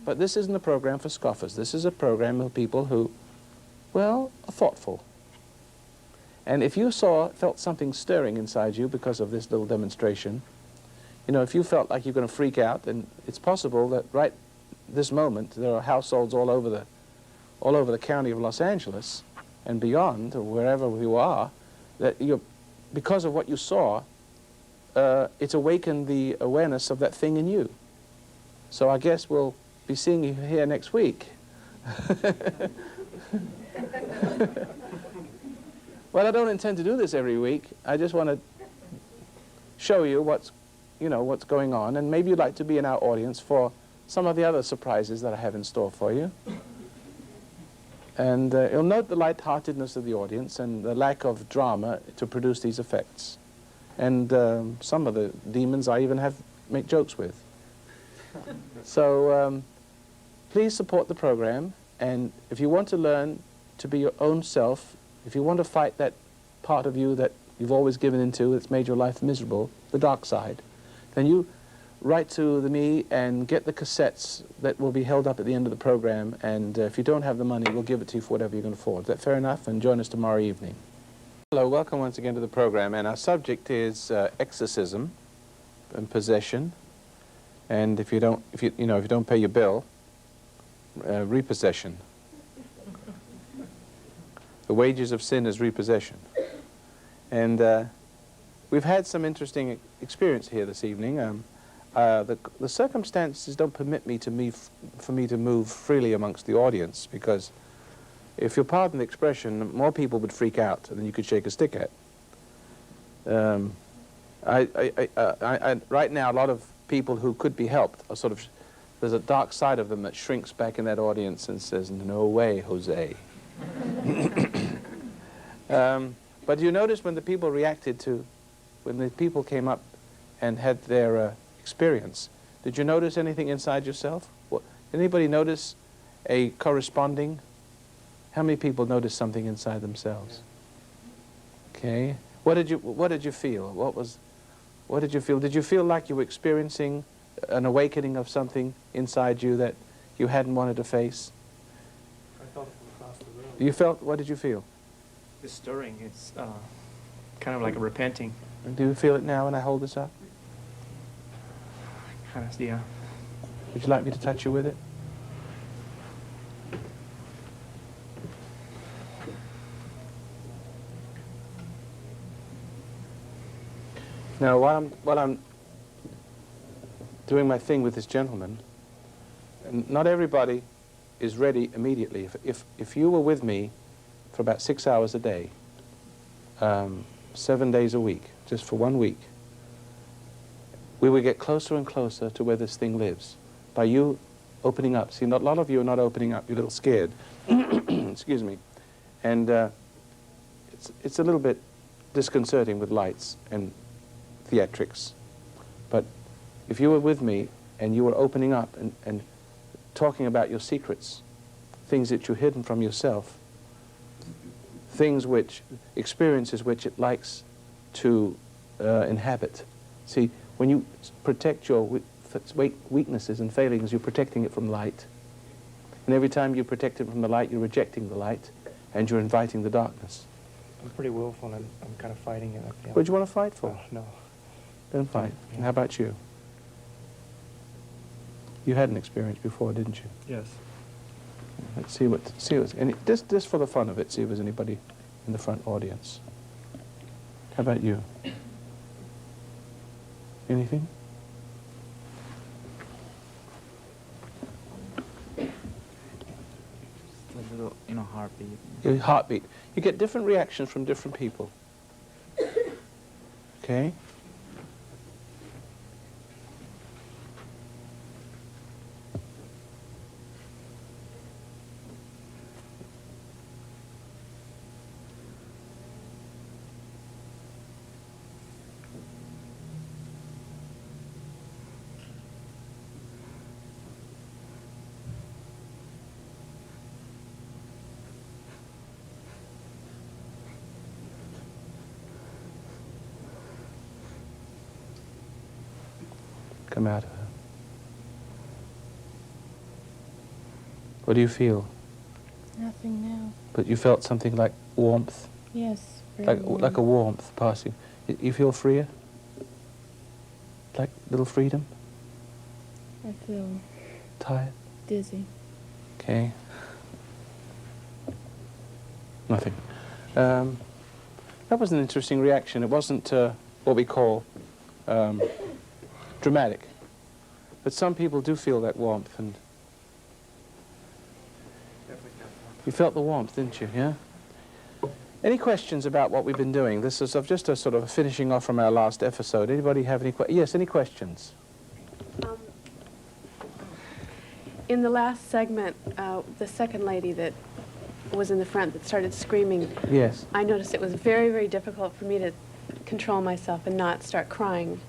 But this isn't a program for scoffers. This is a program of people who, well, are thoughtful. And if you felt something stirring inside you because of this little demonstration, you know, if you felt like you're going to freak out, then it's possible that right this moment there are households all over the county of Los Angeles and beyond, or wherever you are, that because of what you saw, it's awakened the awareness of that thing in you. So I guess we'll be seeing you here next week. Well, I don't intend to do this every week. I just want to show you what's going on, and maybe you'd like to be in our audience for some of the other surprises that I have in store for you. And you'll note the lightheartedness of the audience and the lack of drama to produce these effects. And some of the demons I even make jokes with. So please support the program, and if you want to learn to be your own self, if you want to fight that part of you that you've always given into that's made your life miserable, the dark side, then you write to me and get the cassettes that will be held up at the end of the program, and if you don't have the money, we'll give it to you for whatever you can afford. Is that fair enough? And join us tomorrow evening. Hello, welcome once again to the program, and our subject is exorcism and possession. And if you don't pay your bill, repossession. The wages of sin is repossession. And we've had some interesting experience here this evening. The circumstances don't permit me for me to move freely amongst the audience, because if you'll pardon the expression, more people would freak out than you could shake a stick at. Right now, a lot of people who could be helped are sort of, there's a dark side of them that shrinks back in that audience and says, "No way, Jose." But you notice when the people when the people came up and had their experience, did you notice anything inside yourself? Anybody notice a corresponding? How many people notice something inside themselves? Okay. What did you feel? What did you feel? Did you feel like you were experiencing an awakening of something inside you that you hadn't wanted to face? I felt it from across the room. You felt, what did you feel? The stirring, it's kind of like a repenting. And do you feel it now when I hold this up? Kind of, yeah. Would you like me to touch you with it? Now, while I'm doing my thing with this gentleman, and not everybody is ready immediately. If you were with me for about 6 hours a day, 7 days a week, just for 1 week, we would get closer and closer to where this thing lives. By you opening up. See, not a lot of you are not opening up. You're a little scared. Excuse me. And it's a little bit disconcerting with lights and theatrics. But if you were with me and you were opening up and talking about your secrets, things that you've hidden from yourself, experiences which it likes to inhabit. See, when you protect your weaknesses and failings, you're protecting it from light. And every time you protect it from the light, you're rejecting the light, and you're inviting the darkness. I'm pretty willful, and I'm kind of fighting it. I feel. What do you want to fight for? Oh, no. Don't fight. Yeah. And how about you? You had an experience before, didn't you? Yes. Let's see just for the fun of it, see if there's anybody in the front audience. How about you? Anything? A little, heartbeat. Your heartbeat. You get different reactions from different people. Okay? come out of her. What do you feel? Nothing now. But you felt something like warmth, Yes, very warm. like a warmth passing. You feel freer? Like little freedom? I feel Tired? dizzy. Okay. Nothing. That was an interesting reaction. It wasn't what we call dramatic. But some people do feel that warmth, and you felt the warmth, didn't you? Yeah? Any questions about what we've been doing? This is just a sort of finishing off from our last episode. Anybody have any questions? Yes, any questions? In the last segment, the second lady that was in the front that started screaming, Yes. I noticed it was very, very difficult for me to control myself and not start crying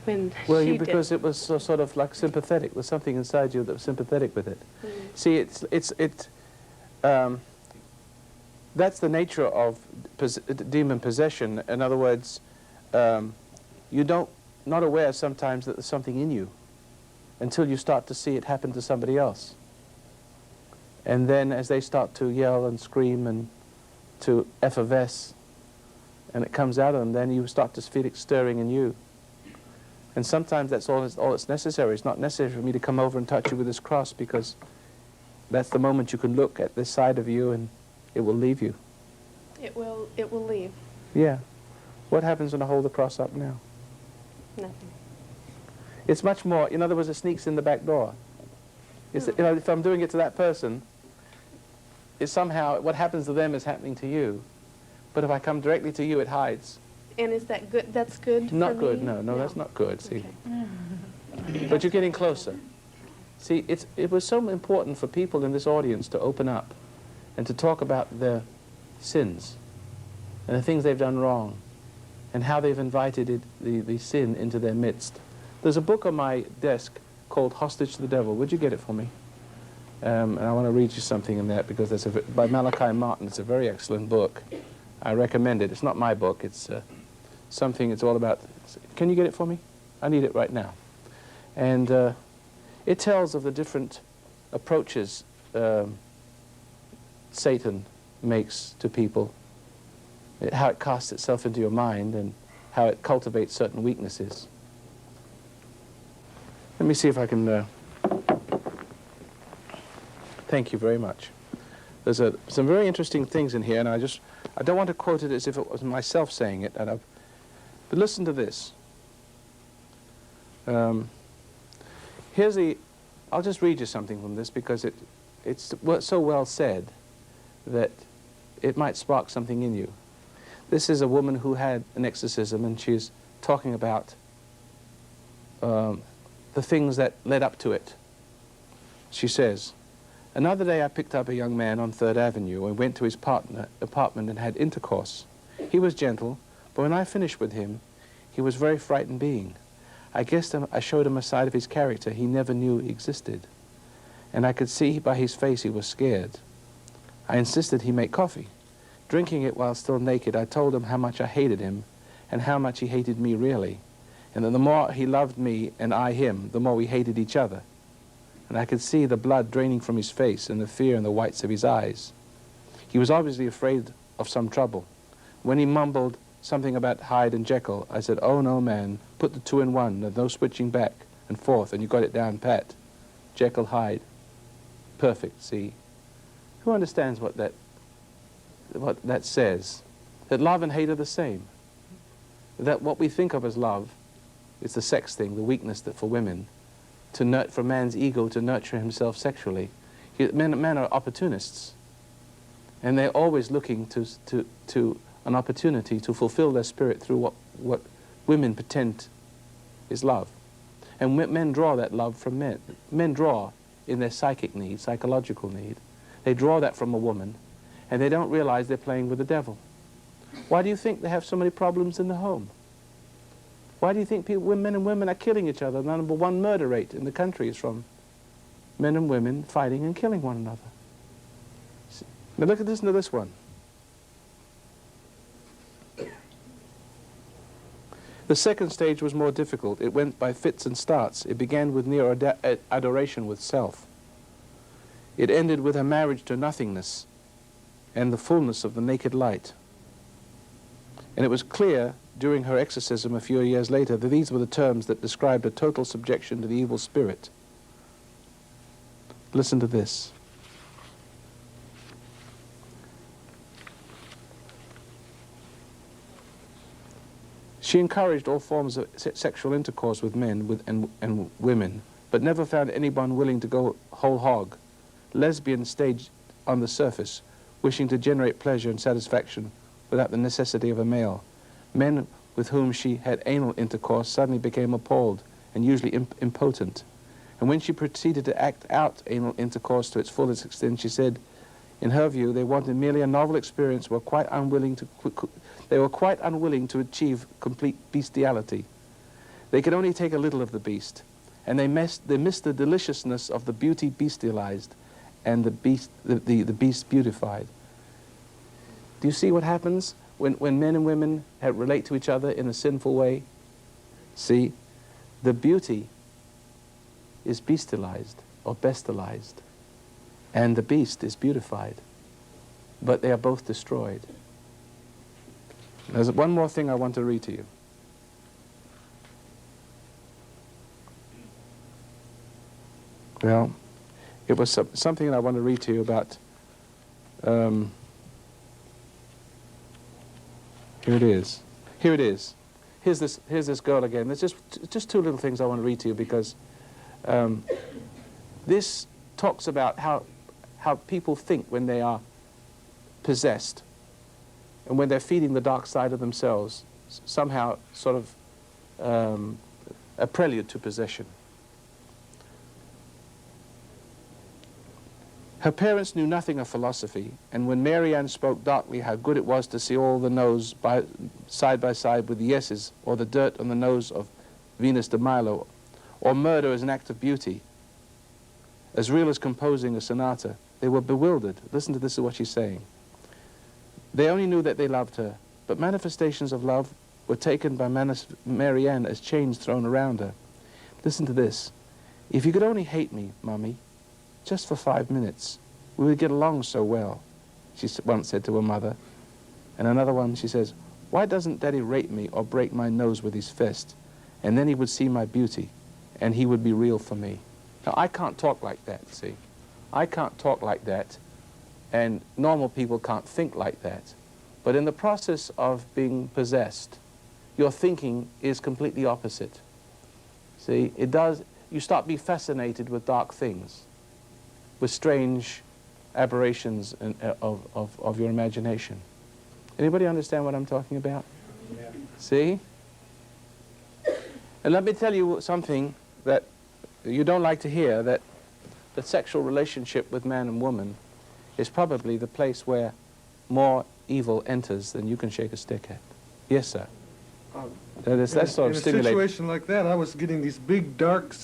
when Well, she because did. it was sort of like sympathetic. There's something inside you that was sympathetic with it. See, that's the nature of demon possession. In other words, you're not aware sometimes that there's something in you until you start to see it happen to somebody else. And then as they start to yell and scream and to effervesce, and it comes out of them, then you start to feel it stirring in you. And sometimes that's all that's necessary. It's not necessary for me to come over and touch you with this cross, because that's the moment you can look at this side of you and it will leave you. It will leave. Yeah. What happens when I hold the cross up now? Nothing. It's much more, in other words, it sneaks in the back door. It's, you know, if I'm doing it to that person, it's somehow, what happens to them is happening to you. But if I come directly to you, it hides. And is that good? That's good for Not me? good, no, that's not good, see. Okay. But you're getting closer. See, it was so important for people in this audience to open up and to talk about their sins and the things they've done wrong and how they've invited the sin into their midst. There's a book on my desk called Hostage to the Devil. Would you get it for me? And I want to read you something in that, because that's by Malachi Martin. It's a very excellent book. I recommend it. It's not my book. It's something, it's all about... Can you get it for me? I need it right now. And it tells of the different approaches Satan makes to people, how it casts itself into your mind and how it cultivates certain weaknesses. Let me see if I can... Thank you very much. There's some very interesting things in here, and I don't want to quote it as if it was myself saying it, but listen to this. Here's I'll just read you something from this, because it's so well said that it might spark something in you. This is a woman who had an exorcism, and she's talking about the things that led up to it. She says, "Another day I picked up a young man on 3rd Avenue and went to his apartment and had intercourse. He was gentle, but when I finished with him, he was a very frightened being. I guess I showed him a side of his character he never knew existed, and I could see by his face he was scared. I insisted he make coffee. Drinking it while still naked, I told him how much I hated him and how much he hated me really, and that the more he loved me and I him, the more we hated each other. And I could see the blood draining from his face and the fear in the whites of his eyes. He was obviously afraid of some trouble. When he mumbled something about Hyde and Jekyll, I said, 'Oh no, man, put the two in one, there's no switching back and forth, and you got it down pat. Jekyll, Hyde. Perfect, see? Who understands what that says? That love and hate are the same. That what we think of as love is the sex thing, the weakness that for women, for man's ego to nurture himself sexually. Men are opportunists, and they're always looking to an opportunity to fulfill their spirit through what women pretend is love. And men draw that love from men. Men draw in their psychic need, psychological need. They draw that from a woman, and they don't realize they're playing with the devil. Why do you think they have so many problems in the home? Why do you think men and women are killing each other? The number one murder rate in the country is from men and women fighting and killing one another. Now listen to this one. The second stage was more difficult. It went by fits and starts. It began with near adoration with self. It ended with her marriage to nothingness and the fullness of the naked light. And it was clear during her exorcism a few years later that these were the terms that described a total subjection to the evil spirit. Listen to this. She encouraged all forms of sexual intercourse with men and women, but never found anyone willing to go whole hog. Lesbians stayed on the surface, wishing to generate pleasure and satisfaction without the necessity of a male. Men with whom she had anal intercourse suddenly became appalled and usually impotent. And when she proceeded to act out anal intercourse to its fullest extent, she said, in her view, they wanted merely a novel experience, they were quite unwilling to achieve complete bestiality. They could only take a little of the beast, and they missed the deliciousness of the beauty bestialized and the beast beautified. Do you see what happens when men and women relate to each other in a sinful way? See, the beauty is bestialized or bestialized, and the beast is beautified, but they are both destroyed. There's one more thing I want to read to you. Well, it was something that I want to read to you about. Here it is. Here it is. Here's this girl again. There's just two little things I want to read to you because this talks about how people think when they are possessed and when they're feeding the dark side of themselves, somehow sort of a prelude to possession. Her parents knew nothing of philosophy, and when Mary Ann spoke darkly how good it was to see all the no's side by side with the yeses, or the dirt on the nose of Venus de Milo, or murder as an act of beauty, as real as composing a sonata, they were bewildered. Listen to this, is what she's saying. They only knew that they loved her, but manifestations of love were taken by Mary Ann as chains thrown around her. Listen to this. If you could only hate me, Mummy, just for 5 minutes, we would get along so well, she once said to her mother. And another one, she says, why doesn't Daddy rape me or break my nose with his fist? And then he would see my beauty, and he would be real for me. Now, I can't talk like that, see? I can't talk like that, and normal people can't think like that. But in the process of being possessed, your thinking is completely opposite. See, you start being fascinated with dark things, with strange aberrations of your imagination. Anybody understand what I'm talking about? Yeah. See? And let me tell you something that you don't like to hear, that the sexual relationship with man and woman is probably the place where more evil enters than you can shake a stick at. Yes, sir. That's sort of stimulating. In a situation like that, I was getting these big dark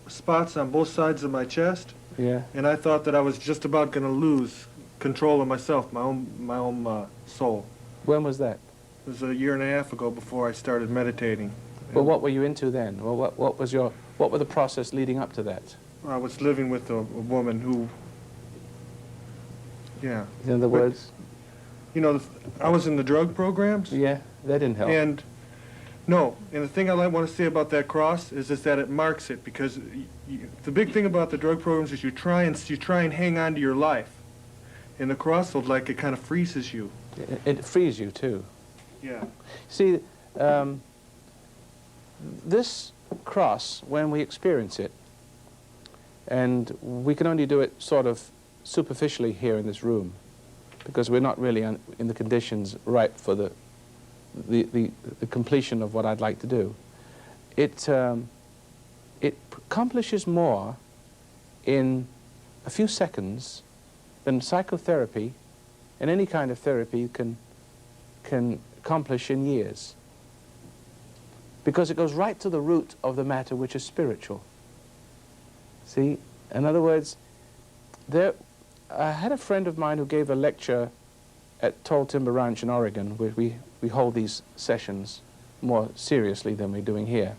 spots on both sides of my chest. Yeah. And I thought that I was just about going to lose control of myself, my own soul. When was that? It was 1.5 years ago before I started meditating. Well, what were you into then? Well, what were the process leading up to that? I was living with a woman who, yeah. In other words? You know, I was in the drug programs. Yeah, that didn't help. And no, and the thing I want to say about that cross is that it marks it, because the big thing about the drug programs is you try and hang on to your life, and the cross, like, it kind of freezes you. It frees you too. Yeah. See, this cross, when we experience it, and we can only do it sort of superficially here in this room, because we're not really in the conditions right for the completion of what I'd like to do. It accomplishes more in a few seconds than psychotherapy and any kind of therapy can accomplish in years, because it goes right to the root of the matter, which is spiritual. See, in other words, I had a friend of mine who gave a lecture at Tall Timber Ranch in Oregon, where we hold these sessions more seriously than we're doing here.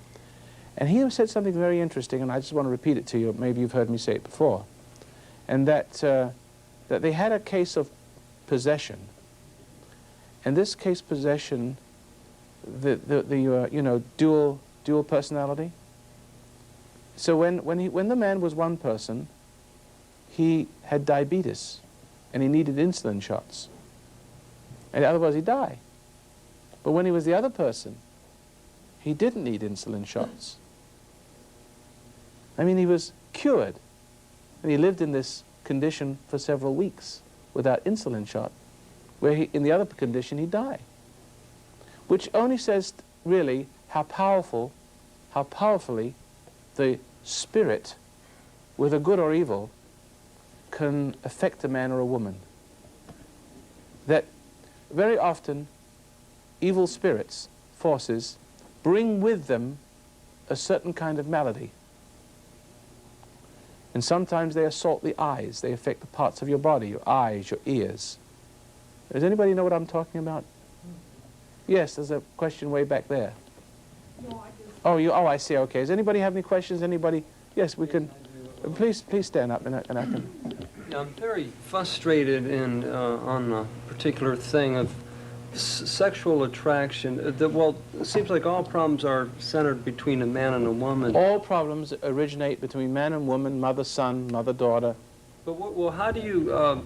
And he said something very interesting, and I just want to repeat it to you. Maybe you've heard me say it before. And that they had a case of possession. And this case possession, you know, dual personality. So when the man was one person, he had diabetes, and he needed insulin shots. And otherwise he'd die. But when he was the other person, he didn't need insulin shots. I mean, he was cured. And he lived in this condition for several weeks without insulin shot, where in the other condition he'd die. Which only says really how powerfully the spirit, whether good or evil, can affect a man or a woman. That very often evil spirits, forces, bring with them a certain kind of malady. And sometimes they assault the eyes. They affect the parts of your body, your eyes, your ears. Does anybody know what I'm talking about? Yes, there's a question way back there. No, oh, I see. Okay. Does anybody have any questions? Anybody? Yes, we can. Please stand up, and I can. Yeah, I'm very frustrated on a particular thing of sexual attraction. Well, it seems like all problems are centered between a man and a woman. All problems originate between man and woman, mother, son, mother, daughter. But well, how do you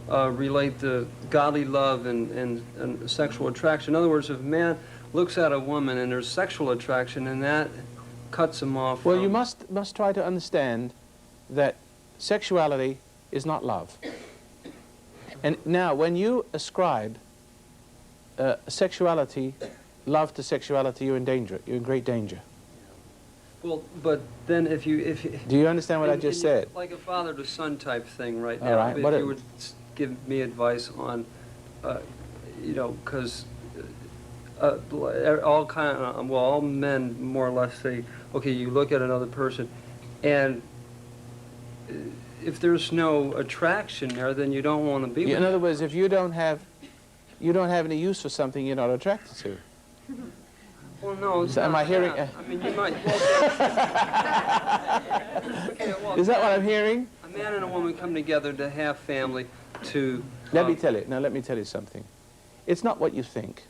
relate the godly love and sexual attraction? In other words, if a man looks at a woman and there's sexual attraction, and that cuts him off. Well, you must try to understand that sexuality is not love. And now, when you ascribe sexuality, love to sexuality, you're in danger. You're in great danger. Well, but then if you do you understand what I just said? Like a father to son type thing, right now. All right. If you would give me advice on, you know, because all men more or less say, okay, you look at another person, and if there's no attraction there, then you don't want to be with them. In other words, if you don't have any use for something you're not attracted to. Well, no. So am I hearing? I mean, you might. Okay, well, is that what I'm hearing? A man and a woman come together to have family. To let me tell you. Now, let me tell you something. It's not what you think.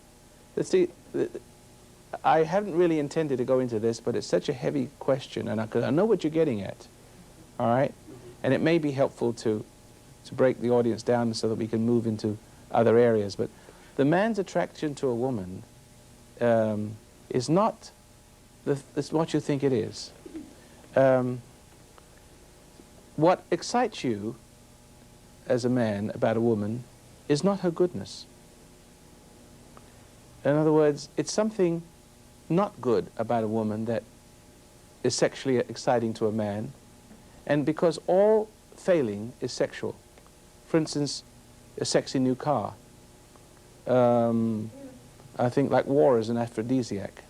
See, I haven't really intended to go into this, but it's such a heavy question, and I know what you're getting at. All right, and it may be helpful to break the audience down so that we can move into other areas. But the man's attraction to a woman is not what you think it is. What excites you as a man about a woman is not her goodness. In other words, it's something not good about a woman that is sexually exciting to a man, and because all failing is sexual. For instance, a sexy new car. I think like war is an aphrodisiac.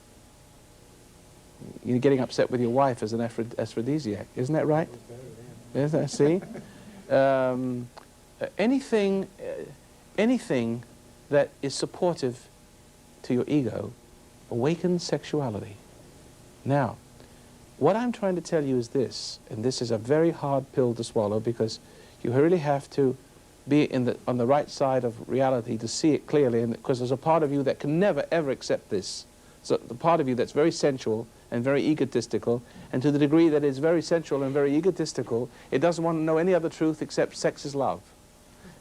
You're getting upset with your wife as an aphrodisiac. Isn't that right? Yes, I see. Anything that is supportive to your ego awakens sexuality. Now, what I'm trying to tell you is this, and this is a very hard pill to swallow because you really have to be on the right side of reality to see it clearly, and because there's a part of you that can never ever accept this. So the part of you that's very sensual and very egotistical, and to the degree that it's very sensual and very egotistical, it doesn't want to know any other truth except sex is love.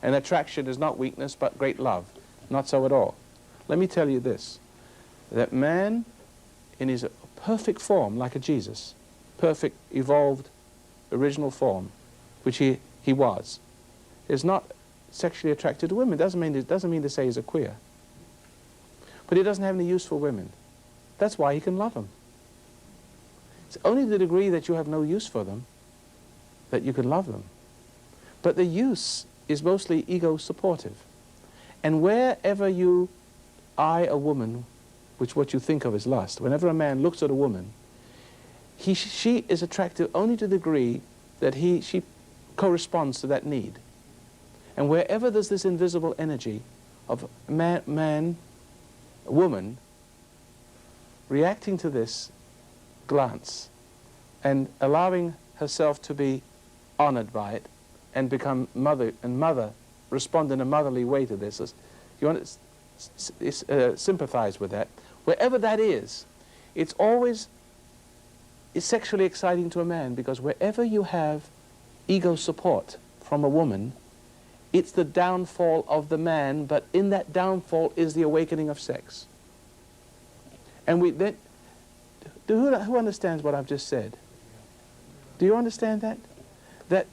And attraction is not weakness but great love. Not so at all. Let me tell you this, that man in his perfect form, like a Jesus, perfect, evolved, original form, which he was, is not sexually attracted to women. Doesn't mean to say he's a queer. But he doesn't have any use for women. That's why he can love them. It's only the degree that you have no use for them that you can love them. But the use is mostly ego supportive. And wherever you eye a woman, which what you think of as lust, whenever a man looks at a woman, she is attractive only to the degree that she corresponds to that need. And wherever there's this invisible energy of man, woman, reacting to this glance and allowing herself to be honored by it and become mother, respond in a motherly way to this. You want to sympathize with that. Wherever that is, it's always sexually exciting to a man, because wherever you have ego support from a woman, it's the downfall of the man, but in that downfall is the awakening of sex. And who understands what I've just said? Do you understand that? That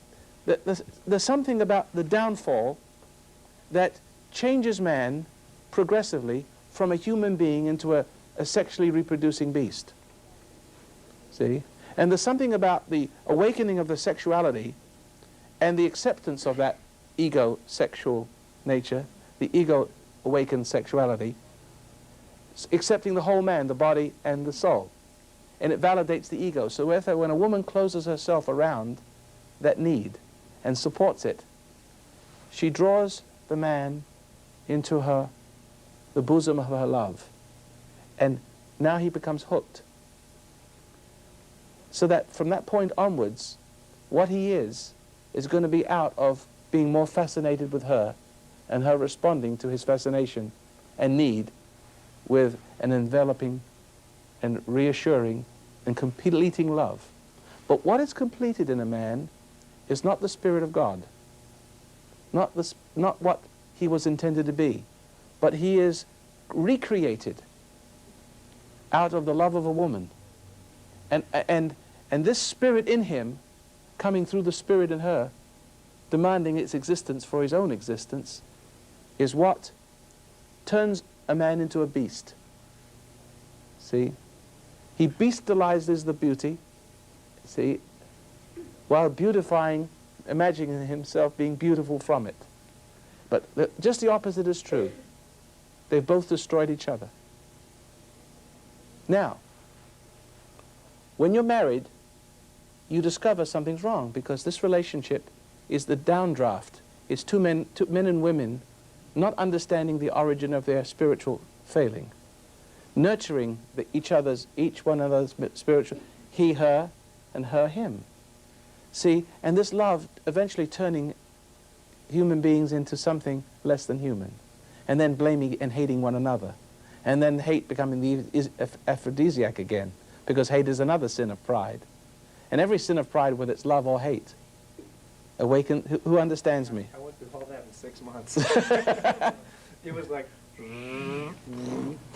there's something about the downfall that changes man progressively from a human being into a sexually reproducing beast. See? And there's something about the awakening of the sexuality and the acceptance of that ego sexual nature, the ego awakened sexuality, accepting the whole man, the body and the soul. And it validates the ego. So when a woman closes herself around that need and supports it, she draws the man into the bosom of her love. And now he becomes hooked. So that from that point onwards, what he is going to be out of being more fascinated with her and her responding to his fascination and need with an enveloping and reassuring and completing love. But what is completed in a man is not the Spirit of God, not what he was intended to be, but he is recreated out of the love of a woman. And this spirit in him, coming through the spirit in her, demanding its existence for his own existence, is what turns a man into a beast. See? He bestializes the beauty, see, while beautifying, imagining himself being beautiful from it. But just the opposite is true. They've both destroyed each other. Now, when you're married, you discover something's wrong, because this relationship is the downdraft. It's two men and women not understanding the origin of their spiritual failing, nurturing each one another's spiritual, he, her, and her, him. See, and this love eventually turning human beings into something less than human, and then blaming and hating one another, and then hate becoming the aphrodisiac again, because hate is another sin of pride. And every sin of pride, whether it's love or hate, who understands me? I went through all that in 6 months. It was like... You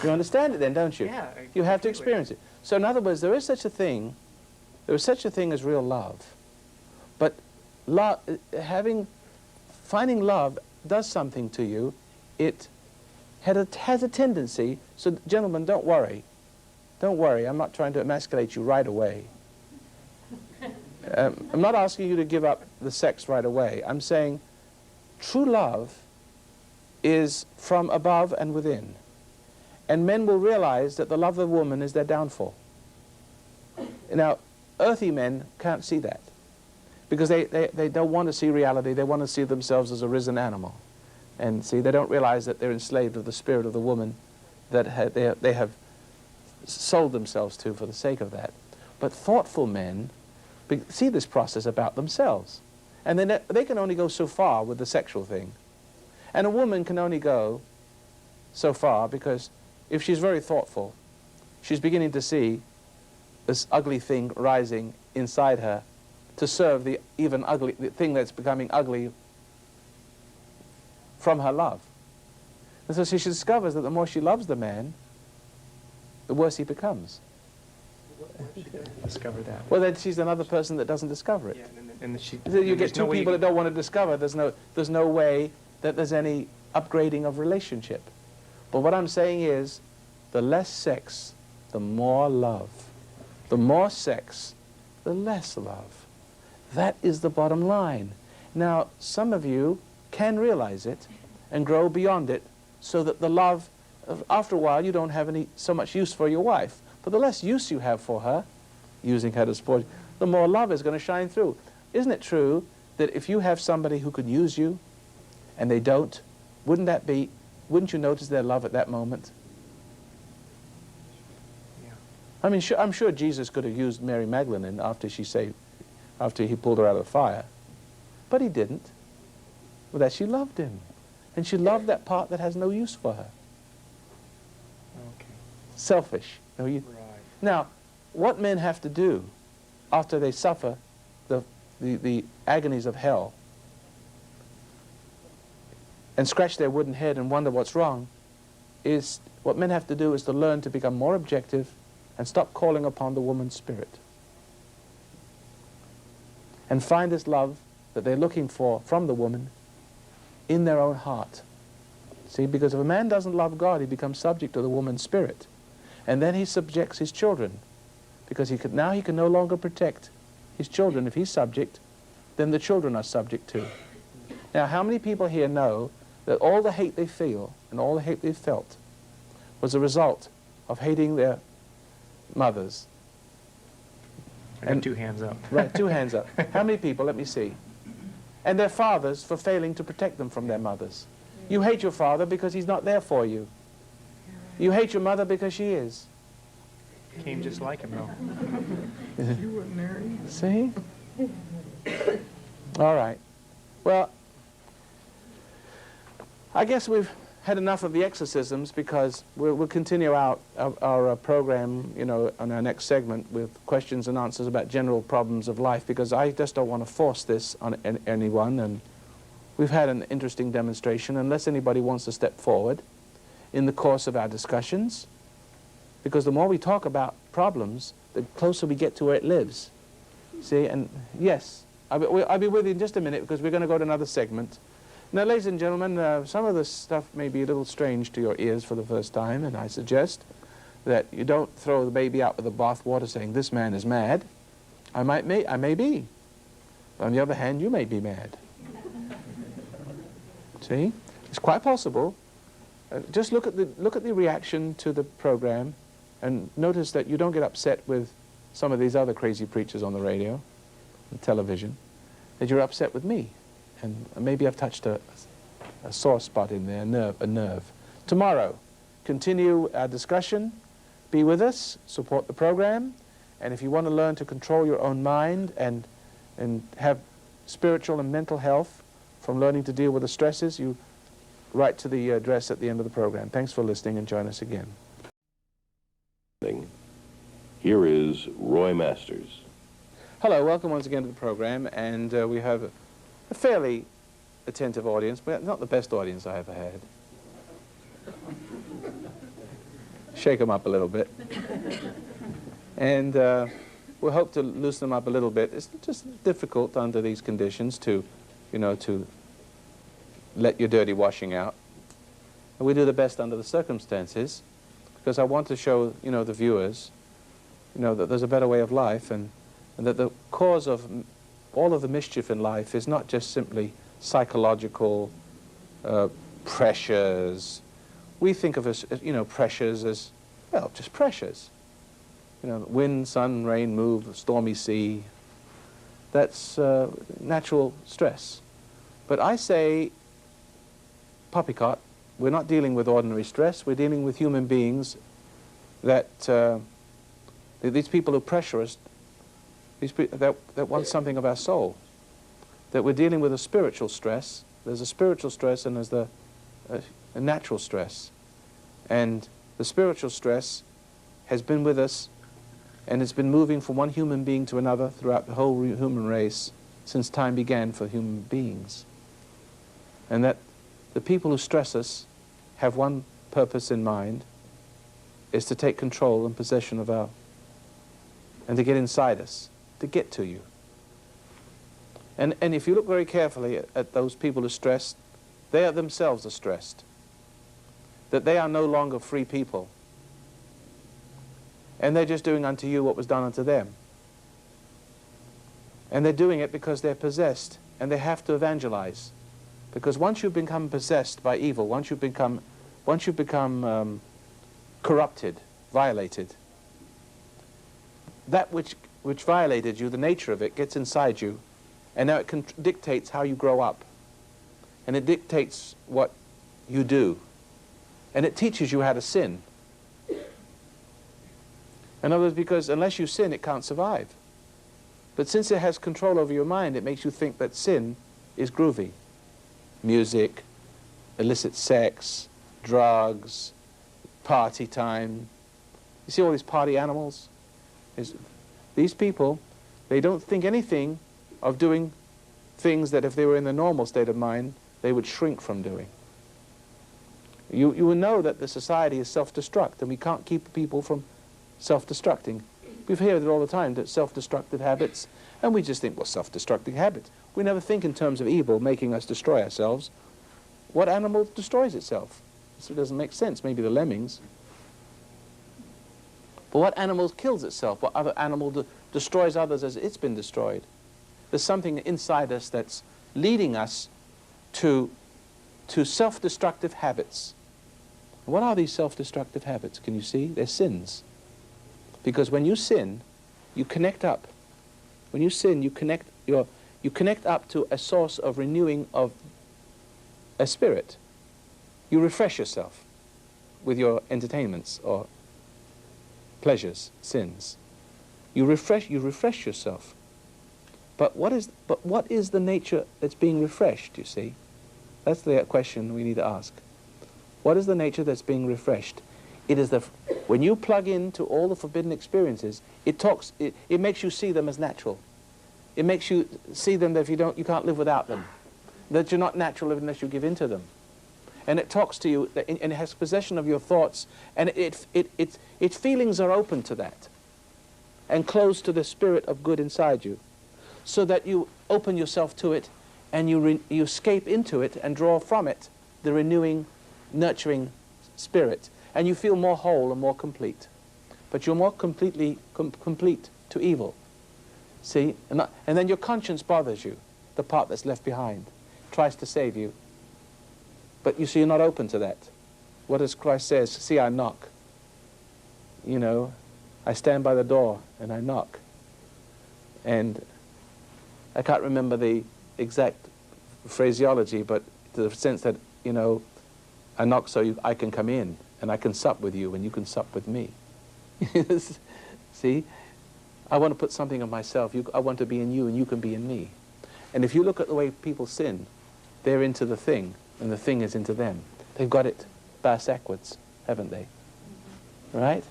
understand it then, don't you? Yeah. You have to experience it. So in other words, there is such a thing as real love. But finding love does something to you. It has a tendency, so gentlemen, don't worry. Don't worry, I'm not trying to emasculate you right away. I'm not asking you to give up the sex right away. I'm saying true love is from above and within. And men will realize that the love of a woman is their downfall. Now, earthy men can't see that, because they don't want to see reality. They want to see themselves as a risen animal. And see, they don't realize that they're enslaved of the spirit of the woman that they have sold themselves to for the sake of that. But thoughtful men see this process about themselves. And then they can only go so far with the sexual thing. And a woman can only go so far, because if she's very thoughtful, she's beginning to see this ugly thing rising inside her to serve the thing that's becoming ugly from her love. And so she discovers that the more she loves the man, the worse he becomes. Discover that. Well, then she's another person that doesn't discover it. Yeah, and So you get two people that don't want to discover. There's no way that there's any upgrading of relationship. But what I'm saying is, the less sex, the more love. The more sex, the less love. That is the bottom line. Now, some of you can realize it and grow beyond it, so that the love, after a while, you don't have so much use for your wife. But the less use you have for her, using her to support you, the more love is going to shine through. Isn't it true that if you have somebody who could use you and they don't, wouldn't you notice their love at that moment? Yeah. I mean, I'm sure Jesus could have used Mary Magdalene after he pulled her out of the fire, but he didn't. Well, that she loved him, and she loved that part that has no use for her. Okay. Selfish. Right. Now, what men have to do after they suffer the agonies of hell and scratch their wooden head and wonder what's wrong, is what men have to do is to learn to become more objective and stop calling upon the woman's spirit and find this love that they're looking for from the woman in their own heart. See, because if a man doesn't love God, he becomes subject to the woman's spirit, and then he subjects his children, because now he can no longer protect his children. If he's subject, then the children are subject too. Now, how many people here know that all the hate they feel and all the hate they felt was a result of hating their mothers? I got 2 hands up. Right, 2 hands up. How many people? Let me see. And their fathers for failing to protect them from their mothers. You hate your father because he's not there for you. You hate your mother because she is. Came just like him, though. You wouldn't marry. See? All right. Well, I guess we've had enough of the exorcisms, because we'll continue our program, you know, on our next segment with questions and answers about general problems of life, because I just don't want to force this on anyone, and we've had an interesting demonstration. Unless anybody wants to step forward in the course of our discussions, because the more we talk about problems, the closer we get to where it lives. See, and yes, I'll be with you in just a minute, because we're going to go to another segment. Now, ladies and gentlemen, some of this stuff may be a little strange to your ears for the first time, and I suggest that you don't throw the baby out with the bathwater saying, this man is mad. I may be. On the other hand, you may be mad. See? It's quite possible. Just look at the reaction to the program, and notice that you don't get upset with some of these other crazy preachers on the radio and television, that you're upset with me. And maybe I've touched a sore spot in there, a nerve. Tomorrow, continue our discussion. Be with us, support the program, and if you want to learn to control your own mind and have spiritual and mental health from learning to deal with the stresses, you write to the address at the end of the program. Thanks for listening, and join us again. Here is Roy Masters. Hello, welcome once again to the program, and we have a fairly attentive audience, but not the best audience I ever had. Shake them up a little bit. And we hope to loosen them up a little bit. It's just difficult under these conditions to, you know, to let your dirty washing out. And we do the best under the circumstances, because I want to show, you know, the viewers, you know, that there's a better way of life, and that the cause of all of the mischief in life is not just simply psychological pressures. We think of, as you know, pressures as, well, just pressures. You know, wind, sun, rain, move, stormy sea. That's natural stress. But I say, poppycock, we're not dealing with ordinary stress. We're dealing with human beings that these people who pressure us, that want something of our soul. That we're dealing with a spiritual stress. There's a spiritual stress and there's a natural stress. And the spiritual stress has been with us, and it's been moving from one human being to another throughout the whole human race since time began for human beings. And that the people who stress us have one purpose in mind, is to take control and possession of our, and to get inside us, to get to you. And if you look very carefully at those people who are stressed, they themselves are stressed. That they are no longer free people. And they're just doing unto you what was done unto them. And they're doing it because they're possessed, and they have to evangelize. Because once you've become possessed by evil, once you've become corrupted, violated, that which violated you, the nature of it, gets inside you, and now it dictates how you grow up, and it dictates what you do, and it teaches you how to sin. In other words, because unless you sin, it can't survive. But since it has control over your mind, it makes you think that sin is groovy. Music, illicit sex, drugs, party time. You see all these party animals? These people, they don't think anything of doing things that if they were in the normal state of mind, they would shrink from doing. You will know that the society is self-destruct, and we can't keep people from self-destructing. We hear it all the time, that self-destructive habits, and we just think, well, self-destructive habits. We never think in terms of evil making us destroy ourselves. What animal destroys itself? So it doesn't make sense. Maybe the lemmings. But what animal kills itself? What other animal destroys others as it's been destroyed? There's something inside us that's leading us to self-destructive habits. What are these self-destructive habits? Can you see? They're sins. Because when you sin, you connect up. When you sin, you connect up to a source of renewing of a spirit. You refresh yourself with your entertainments or pleasures, sins. You refresh yourself. But what is the nature that's being refreshed, you see? That's the question we need to ask. What is the nature that's being refreshed? It is when you plug into all the forbidden experiences, it makes you see them as natural. It makes you see them that you can't live without them. That you're not natural unless you give in to them. And it talks to you, and it has possession of your thoughts, and its feelings are open to that, and closed to the spirit of good inside you, so that you open yourself to it, and you escape into it and draw from it the renewing, nurturing spirit, and you feel more whole and more complete. But you're more complete to evil. See? And then your conscience bothers you, the part that's left behind, tries to save you. But you see, you're not open to that. What does Christ says? See, I knock. You know, I stand by the door and I knock. And I can't remember the exact phraseology, but to the sense that, you know, I knock so I can come in, and I can sup with you, and you can sup with me. See? I want to put something of myself. I want to be in you, and you can be in me. And if you look at the way people sin, they're into the thing, and the thing is into them. They've got it bass-ackwards, haven't they? Right?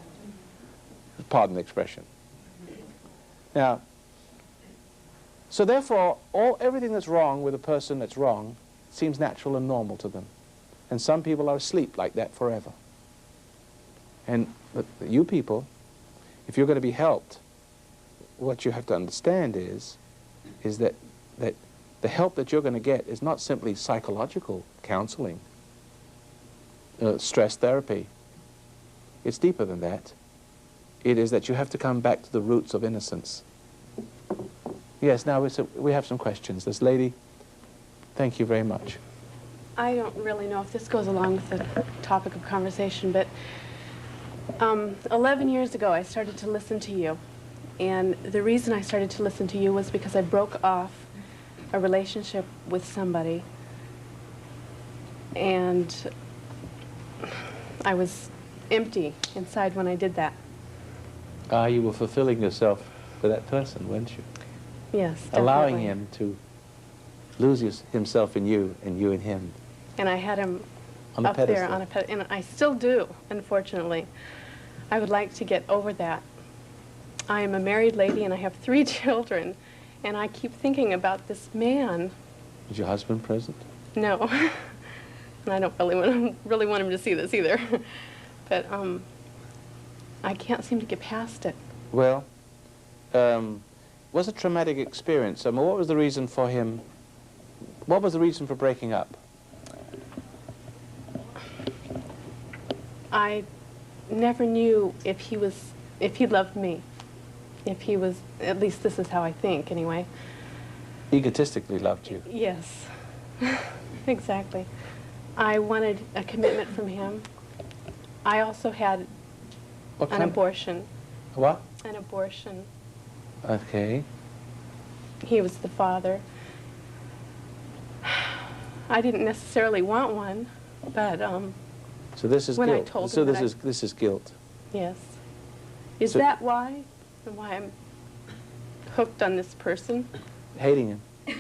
Pardon the expression. Now, so therefore, everything that's wrong with a person that's wrong seems natural and normal to them. And some people are asleep like that forever. And you people, if you're going to be helped, what you have to understand is that the help that you're going to get is not simply psychological counseling, stress therapy. It's deeper than that. It is that you have to come back to the roots of innocence. Yes, now we have some questions. This lady, thank you very much. I don't really know if this goes along with the topic of conversation, but 11 years ago I started to listen to you. And the reason I started to listen to you was because I broke off a relationship with somebody. And I was empty inside when I did that. You were fulfilling yourself for that person, weren't you? Yes, definitely. Allowing him to lose himself in you and you in him. And I had him on up there on a pedestal, and I still do, unfortunately. I would like to get over that. I am a married lady and I have 3 children, and I keep thinking about this man. Is your husband present? No. And I don't really want him to see this either. But I can't seem to get past it. Well, was a traumatic experience. What was the reason for him? What was the reason for breaking up? I never knew if he loved me. If he was, at least this is how I think anyway. Egotistically loved you. Yes, exactly. I wanted a commitment from him. I also had an abortion. What? An abortion. Okay. He was the father. I didn't necessarily want one, but so this is when guilt. I told so him this is guilt. Yes. Is So- that why? Why I'm hooked on this person? Hating him. Is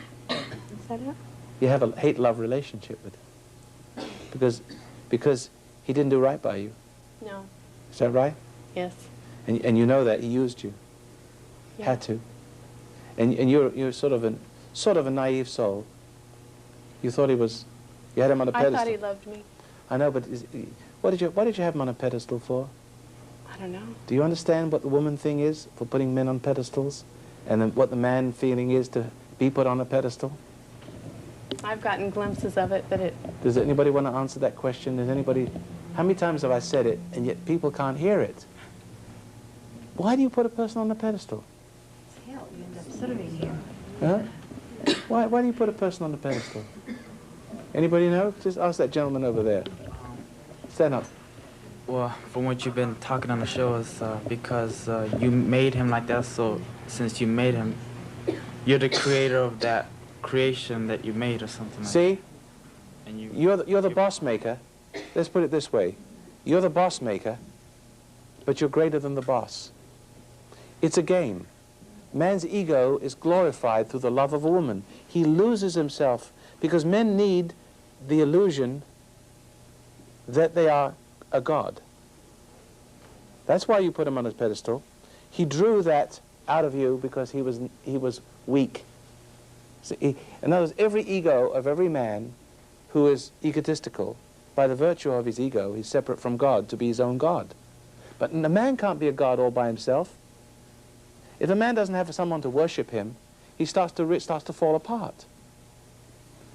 that it? You have a hate-love relationship with him. Because he didn't do right by you. No. Is that right? Yes. And you know that he used you. Yeah. Had to. And you're sort of a naive soul. You thought he was, you had him on a I pedestal. thought he loved me. I know, but what did you have him on a pedestal for? I don't know. Do you understand what the woman thing is for putting men on pedestals? And then what the man feeling is to be put on a pedestal? I've gotten glimpses of it, but it... Does anybody want to answer that question? Does anybody... How many times have I said it, and yet people can't hear it? Why do you put a person on a pedestal? You end up sitting here. Huh? Why do you put a person on a pedestal? Anybody know? Just ask that gentleman over there. Stand up. Well, from what you've been talking on the show is because you made him like that, so since you made him, you're the creator of that creation that you made or something like See? that. And You're the boss maker. Let's put it this way. You're the boss maker, but you're greater than the boss. It's a game. Man's ego is glorified through the love of a woman. He loses himself because men need the illusion that they are a god. That's why you put him on his pedestal. He drew that out of you because he was weak. See, in other words, every ego of every man who is egotistical, by the virtue of his ego, he's separate from God to be his own God. But a man can't be a god all by himself. If a man doesn't have someone to worship him, he starts to fall apart.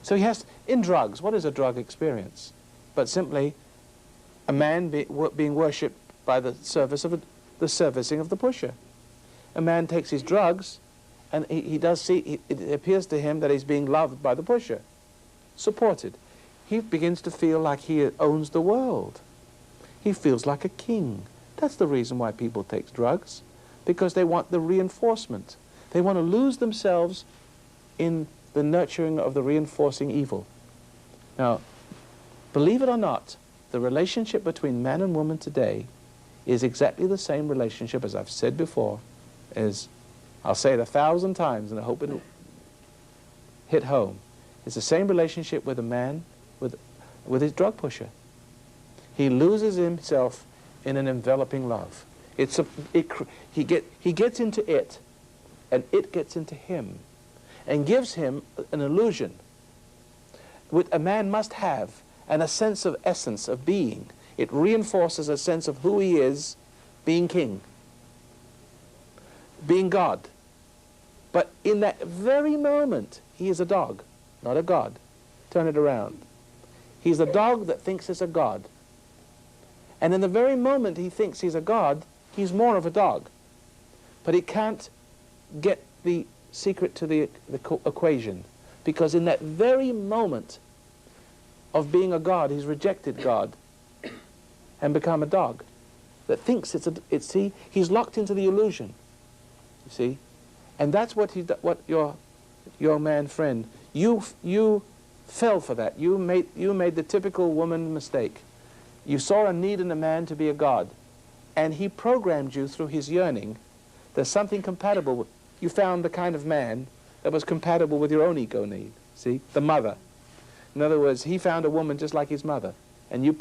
So he has, in drugs, what is a drug experience? But simply a man being worshipped by the the servicing of the pusher. A man takes his drugs, and he does see, it appears to him that he's being loved by the pusher, supported. He begins to feel like he owns the world. He feels like a king. That's the reason why people take drugs, because they want the reinforcement. They want to lose themselves in the nurturing of the reinforcing evil. Now, believe it or not, the relationship between man and woman today is exactly the same relationship, as I've said before, as I'll say it 1,000 times, and I hope it'll hit home. It's the same relationship with a man with his drug pusher. He loses himself in an enveloping love. He gets into it, and it gets into him, and gives him an illusion which a man must have, and a sense of essence of being. It reinforces a sense of who he is, being king, being God. But in that very moment, he is a dog, not a god. Turn it around. He's a dog that thinks he's a god. And in the very moment he thinks he's a god, he's more of a dog. But he can't get the secret to the equation, because in that very moment of being a god, he's rejected God and become a dog that thinks he's locked into the illusion, you see? And that's what your man friend, you fell for that. You made the typical woman mistake. You saw a need in a man to be a god, and he programmed you through his yearning. There's something compatible with, you found the kind of man that was compatible with your own ego need, see? The mother. In other words, he found a woman just like his mother, and you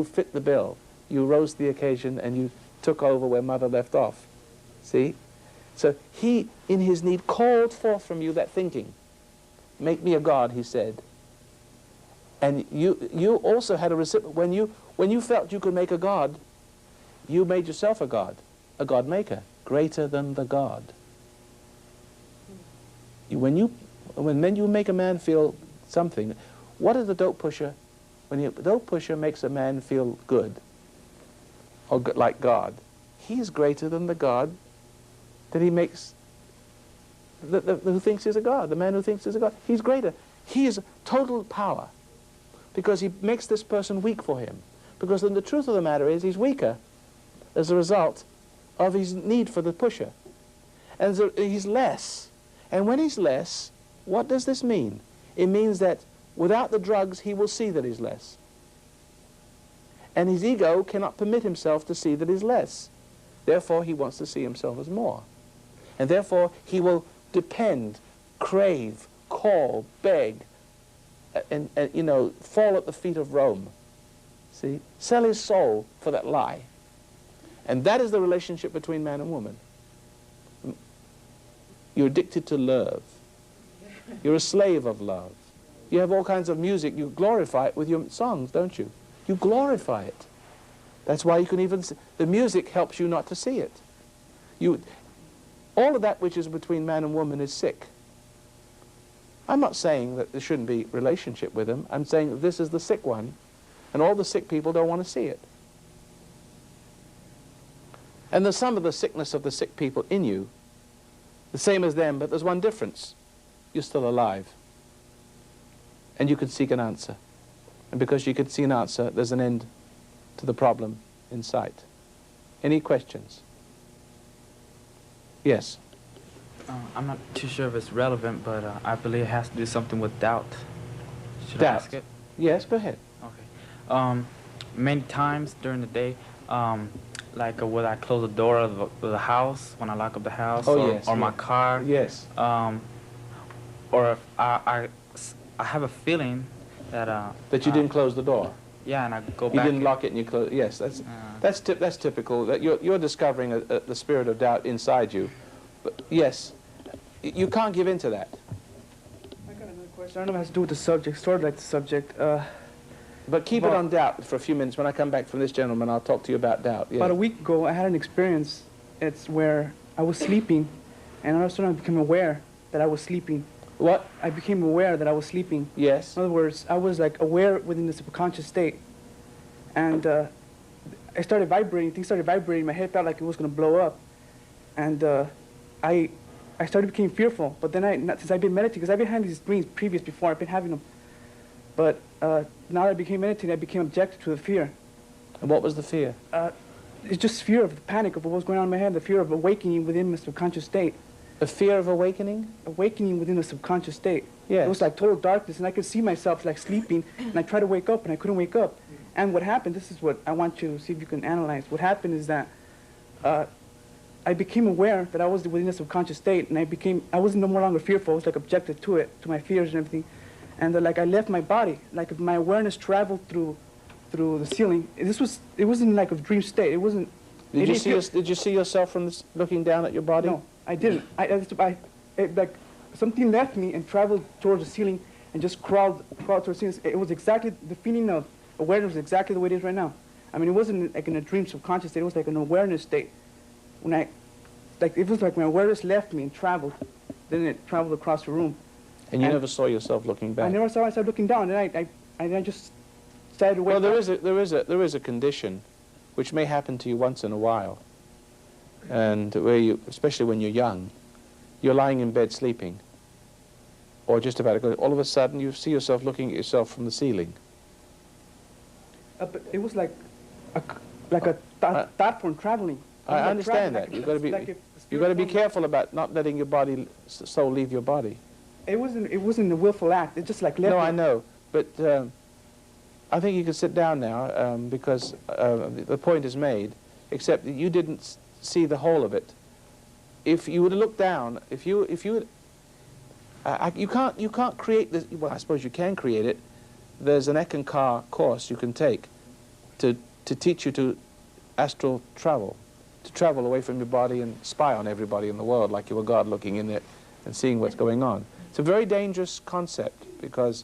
fit the bill. You rose to the occasion, and you took over where mother left off, see? So he, in his need, called forth from you that thinking. Make me a god, he said. And you also had a recipient. When you felt you could make a god, you made yourself a god maker, greater than the god. When you make a man feel something, what is the dope pusher? When the dope pusher makes a man feel good, or like God, he's greater than the god that he makes, who thinks he's a god, the man who thinks he's a god. He's greater. He is total power, because he makes this person weak for him. Because then the truth of the matter is he's weaker as a result of his need for the pusher. And so he's less. And when he's less, what does this mean? It means that without the drugs, he will see that he's less. And his ego cannot permit himself to see that he's less. Therefore, he wants to see himself as more. And therefore, he will depend, crave, call, beg, and you know, fall at the feet of Rome. See? Sell his soul for that lie. And that is the relationship between man and woman. You're addicted to love. You're a slave of love. You have all kinds of music. You glorify it with your songs, don't you? You glorify it. That's why you can even see. The music helps you not to see it. All of that which is between man and woman is sick. I'm not saying that there shouldn't be relationship with them. I'm saying that this is the sick one, and all the sick people don't want to see it. And there's some of the sickness of the sick people in you, the same as them, but there's one difference. You're still alive. And you can seek an answer. And because you can see an answer, there's an end to the problem in sight. Any questions? Yes? I'm not too sure if it's relevant, but I believe it has to do something with doubt. Should Doubt. I ask it? Yes, go ahead. Okay. Many times during the day, like will I close the door of the house when I lock up the house, or my car? Yes. Or if I have a feeling that that you didn't close the door. Yeah, and I go You back. didn't lock it and you close. Yes, that's typical. That you're discovering the spirit of doubt inside you. But yes, you can't give in to that. I got another question. I don't know if it has to do with the subject, sort of like the subject. But keep it on doubt for a few minutes. When I come back from this gentleman, I'll talk to you about doubt. Yeah. About a week ago, I had an experience. It's where I was sleeping, and all of a sudden I became aware that I was sleeping. What? I became aware that I was sleeping. Yes. In other words, I was like aware within the subconscious state. And I started vibrating, things started vibrating, my head felt like it was going to blow up. And I started becoming fearful, but then since I've been meditating, because I've been having these dreams before, I've been having them. But now that I became meditating, I became objected to the fear. And what was the fear? It's just fear of the panic of what was going on in my head, the fear of awakening within my subconscious state. The fear of awakening? Awakening within the subconscious state. Yes. It was like total darkness, and I could see myself like sleeping, and I tried to wake up, and I couldn't wake up. And what happened, this is what I want you to see if you can analyze. What happened is that I became aware that I was within a subconscious state, and I was no longer fearful. I was like objected to it, to my fears and everything. And like I left my body, like my awareness traveled through the ceiling. It wasn't like a dream state. It wasn't. Did you see yourself from this, looking down at your body? No, I didn't. Like something left me and traveled towards the ceiling and just crawled towards the ceiling. It was exactly the feeling of awareness was exactly the way it is right now. I mean, it wasn't like in a dream subconscious state. It was like an awareness state. It was like my awareness left me and traveled. Then it traveled across the room. And you never saw yourself looking back? I never saw myself looking down. And I just started to wake up. Well, there is a condition which may happen to you once in a while, and where you, especially when you're young, you're lying in bed sleeping, or just about to go. All of a sudden, you see yourself looking at yourself from the ceiling. But it was like a thought form traveling. I understand that. You've got to be careful about not letting your soul leave your body. It wasn't a willful act. It just like left. No, I know, but I think you can sit down now because the point is made. Except that you didn't see the whole of it. If you would have looked down, you can't create this. Well, I suppose you can create it. There's an Ekankar course you can take to teach you to astral travel, to travel away from your body and spy on everybody in the world like you were God looking in it and seeing what's going on. It's a very dangerous concept because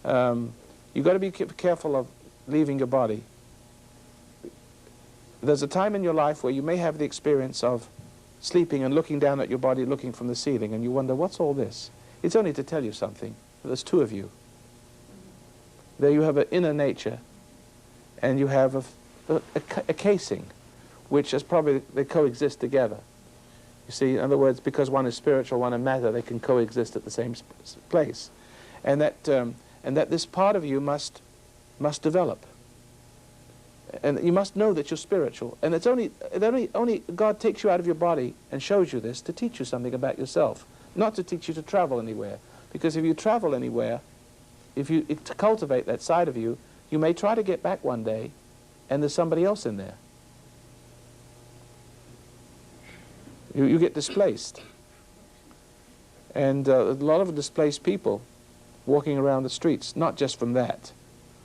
you've got to be careful of leaving your body. There's a time in your life where you may have the experience of sleeping and looking down at your body, looking from the ceiling, and you wonder, what's all this? It's only to tell you something. There's two of you. There you have an inner nature, and you have a casing, which is probably, they coexist together. You see, in other words, because one is spiritual, one is matter, they can coexist at the same place. And that this part of you must develop. And you must know that you're spiritual. And it's only God takes you out of your body and shows you this to teach you something about yourself, not to teach you to travel anywhere. Because if you travel anywhere, to cultivate that side of you, you may try to get back one day, and there's somebody else in there. You get displaced. And a lot of displaced people walking around the streets, not just from that,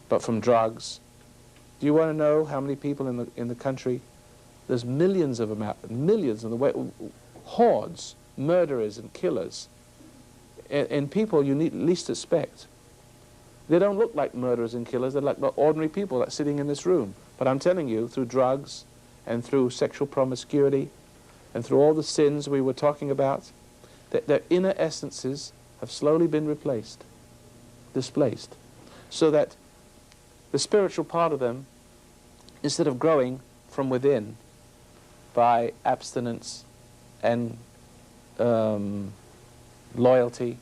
but from drugs. Do you want to know how many people in the country? There's millions of them out, millions in the way, hordes, murderers and killers, and people you least expect. They don't look like murderers and killers. They're like ordinary people that's sitting in this room. But I'm telling you, through drugs and through sexual promiscuity and through all the sins we were talking about, that their inner essences have slowly been replaced, displaced, so that the spiritual part of them, instead of growing from within by abstinence and loyalty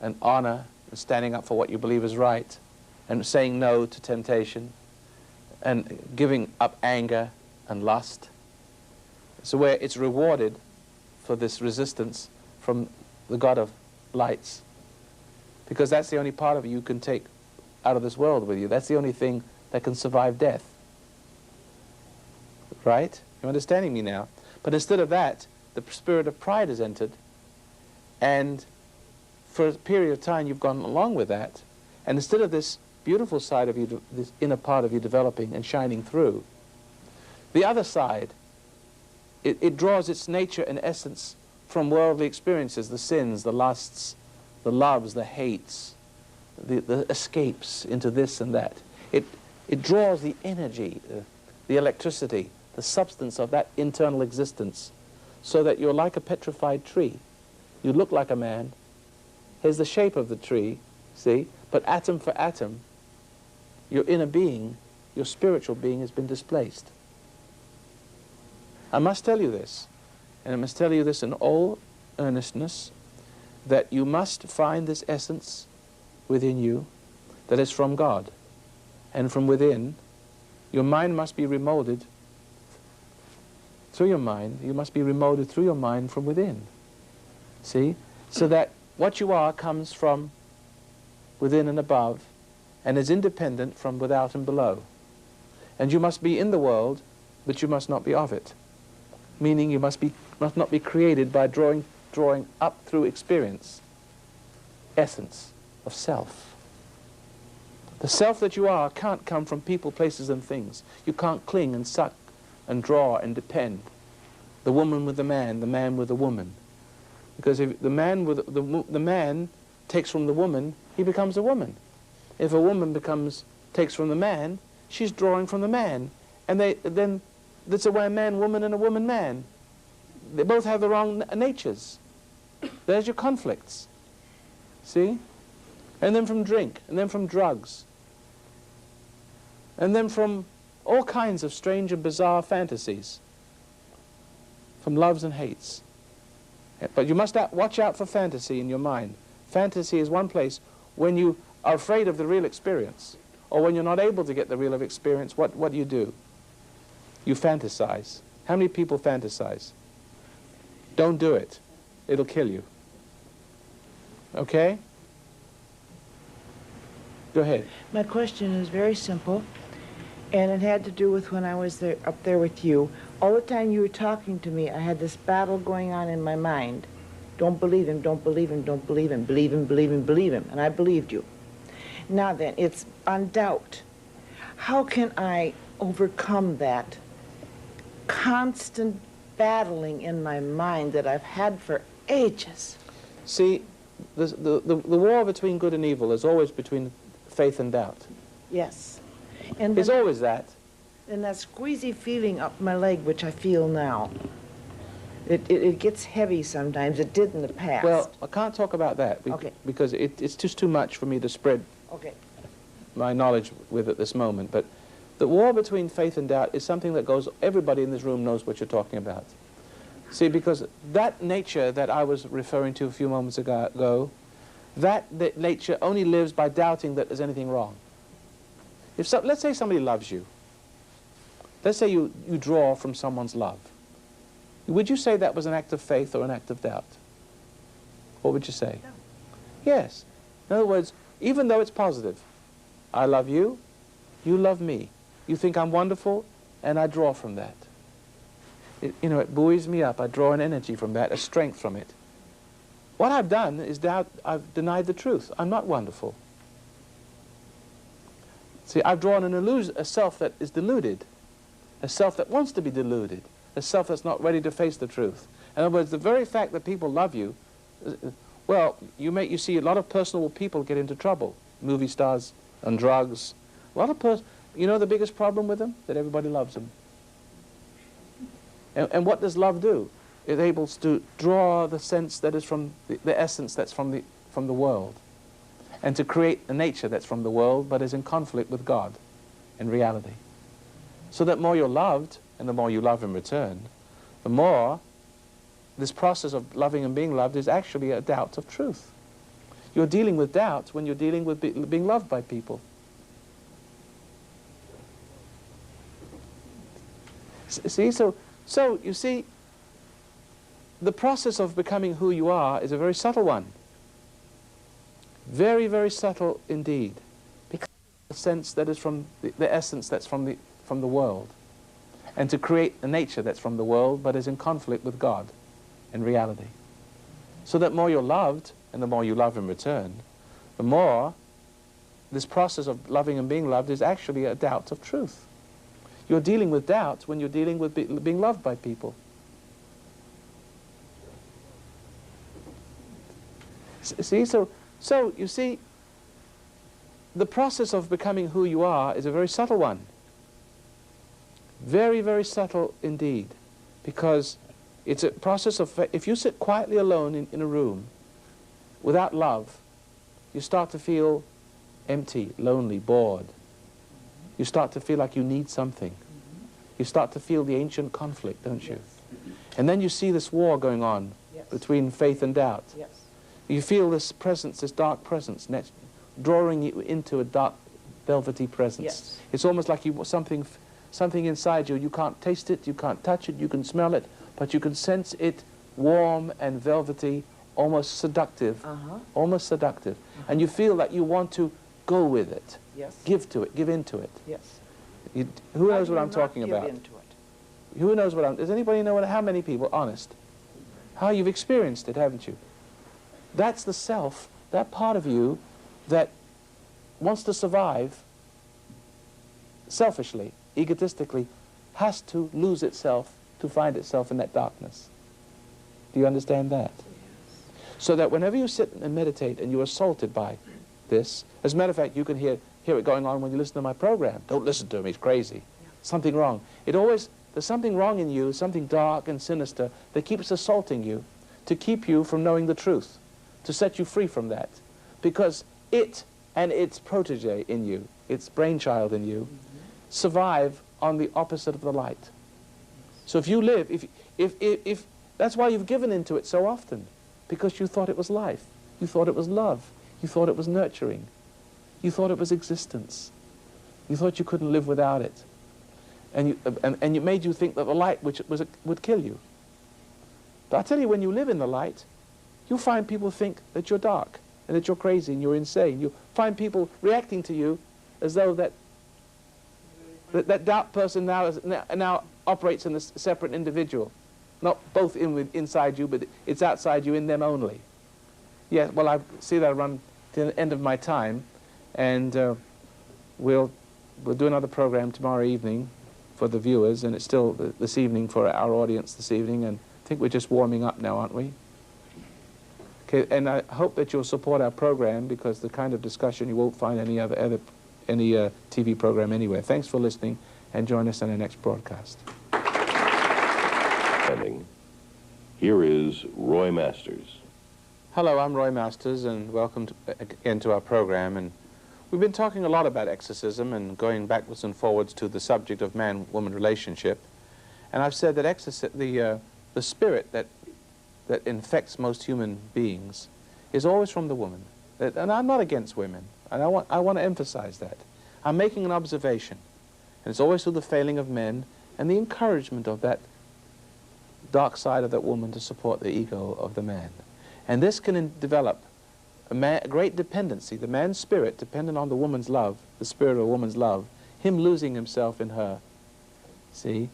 and honor and standing up for what you believe is right and saying no to temptation and giving up anger and lust, so where it's rewarded for this resistance from the God of lights, because that's the only part of you can take out of this world with you. That's the only thing that can survive death. Right? You're understanding me now? But instead of that, the spirit of pride has entered, and for a period of time you've gone along with that, and instead of this beautiful side of you, this inner part of you developing and shining through, the other side, it draws its nature and essence from worldly experiences, the sins, the lusts, the loves, the hates, the escapes into this and that. It draws the energy, the electricity, the substance of that internal existence, so that you're like a petrified tree. You look like a man. Here's the shape of the tree, see? But atom for atom, your inner being, your spiritual being has been displaced. I must tell you this, and I must tell you this in all earnestness, that you must find this essence within you that is from God. And from within, your mind must be remolded through your mind. You must be remolded through your mind from within. See? So that what you are comes from within and above and is independent from without and below. And you must be in the world, but you must not be of it. Meaning you must not be created by drawing up through experience, essence of self. The self that you are can't come from people, places, and things. You can't cling and suck and draw and depend. The woman with the man with the woman. Because if the man takes from the woman, he becomes a woman. If a woman takes from the man, she's drawing from the man. And then that's a man woman and a woman man. They both have the wrong natures. There's your conflicts. See? And then from drink, and then from drugs, and then from all kinds of strange and bizarre fantasies, from loves and hates. But you must watch out for fantasy in your mind. Fantasy is one place when you are afraid of the real experience, or when you're not able to get the real experience. What do? You fantasize. How many people fantasize? Don't do it. It'll kill you. Okay? Go ahead. My question is very simple, and it had to do with when I was up there with you. All the time you were talking to me, I had this battle going on in my mind. Don't believe him, don't believe him, don't believe him, believe him, believe him, believe him. And I believed you. Now then, it's on doubt. How can I overcome that constant battling in my mind that I've had for ages? See, the war between good and evil is always between faith and doubt. Yes. And it's always that. And that squeezy feeling up my leg, which I feel now, it gets heavy sometimes. It did in the past. Well, I can't talk about that because it's just too much for me to spread my knowledge with at this moment. But the war between faith and doubt is something that goes, everybody in this room knows what you're talking about. See, because that nature that I was referring to a few moments ago, that nature only lives by doubting that there's anything wrong. Let's say somebody loves you. Let's say you draw from someone's love. Would you say that was an act of faith or an act of doubt? What would you say? No. Yes. In other words, even though it's positive, I love you, you love me. You think I'm wonderful, and I draw from that. you know, it buoys me up. I draw an energy from that, a strength from it. What I've done is I've denied the truth. I'm not wonderful. See, I've drawn an illusion, a self that is deluded, a self that wants to be deluded, a self that's not ready to face the truth. In other words, the very fact that people love you, well, you see a lot of personal people get into trouble. Movie stars on drugs. A lot of you know the biggest problem with them? That everybody loves them. And what does love do? It enables to draw the sense that is from the essence that's from the world, and to create a nature that's from the world but is in conflict with God in reality. So that more you're loved, and the more you love in return, the more this process of loving and being loved is actually a doubt of truth. You're dealing with doubts when you're dealing with being loved by people. See, so you see, the process of becoming who you are is a very subtle one. Very, very subtle indeed. Because the sense that is from the essence that's from the world, and to create a nature that's from the world but is in conflict with God in reality. So that more you're loved, and the more you love in return, the more this process of loving and being loved is actually a doubt of truth. You're dealing with doubts when you're dealing with being loved by people. See, so you see, the process of becoming who you are is a very subtle one. Very, very subtle indeed. Because it's a process of, if you sit quietly alone in a room without love, you start to feel empty, lonely, bored. You start to feel like you need something. You start to feel the ancient conflict, don't you? And then you see this war going on between faith and doubt. You feel this presence, this dark presence, drawing you into a dark, velvety presence. It's almost like something inside you. You can't taste it, you can't touch it, you can smell it, but you can sense it warm and velvety, almost seductive, almost seductive. And you feel that you want to go with it, give to it, give into it. Who knows what I'm talking about? Who knows what does anybody know how many people, honest? How you've experienced it, haven't you? That's the self, that part of you that wants to survive selfishly, egotistically, has to lose itself to find itself in that darkness. Do you understand that? So that whenever you sit and meditate and you're assaulted by this, as a matter of fact, you can hear it going on when you listen to my program. Don't listen to him, he's crazy. Something wrong. There's something wrong in you, something dark and sinister that keeps assaulting you to keep you from knowing the truth, to set you free from that. Because it and its protege in you, its brainchild in you, survive on the opposite of the light. So if you live, if that's why you've given into it so often, because you thought it was life, you thought it was love, you thought it was nurturing, you thought it was existence, you thought you couldn't live without it, and it made you think that the light would kill you. But I tell you, when you live in the light, you'll find people think that you're dark and that you're crazy and you're insane. You find people reacting to you as though that doubt person now operates in a separate individual, not both inside you, but it's outside you, in them only. Yes, well, I see that I run to the end of my time, and we'll do another program tomorrow evening for the viewers, and it's still this evening for our audience this evening, and I think we're just warming up now, aren't we? Okay, and I hope that you'll support our program, because the kind of discussion you won't find any TV program anywhere. Thanks for listening, and join us on our next broadcast. Here is Roy Masters. Hello, I'm Roy Masters, and welcome again to our program. And we've been talking a lot about exorcism and going backwards and forwards to the subject of man-woman relationship. And I've said that the spirit that infects most human beings is always from the woman. And I'm not against women, and I want to emphasize that. I'm making an observation, and it's always through the failing of men and the encouragement of that dark side of that woman to support the ego of the man. And this can develop a great dependency, the man's spirit dependent on the woman's love, the spirit of a woman's love, him losing himself in her, see?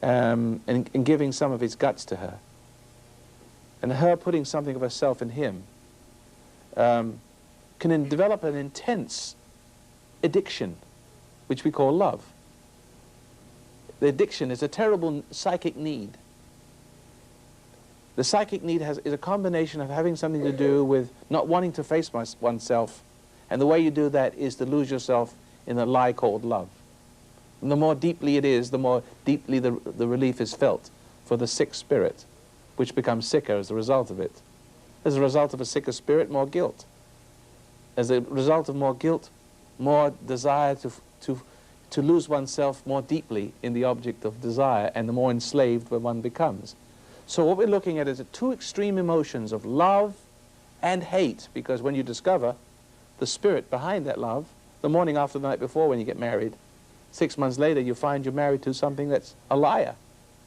and giving some of his guts to her, and her putting something of herself in him, can develop an intense addiction, which we call love. The addiction is a terrible psychic need. The psychic need is a combination of having something to do with not wanting to face oneself, and the way you do that is to lose yourself in a lie called love. And the more deeply it is, the more deeply the relief is felt for the sick spirit, which becomes sicker as a result of it. As a result of a sicker spirit, more guilt. As a result of more guilt, more desire to lose oneself more deeply in the object of desire, and the more enslaved one becomes. So what we're looking at is the two extreme emotions of love and hate, because when you discover the spirit behind that love, the morning after the night before when you get married, 6 months later you find you're married to something that's a liar,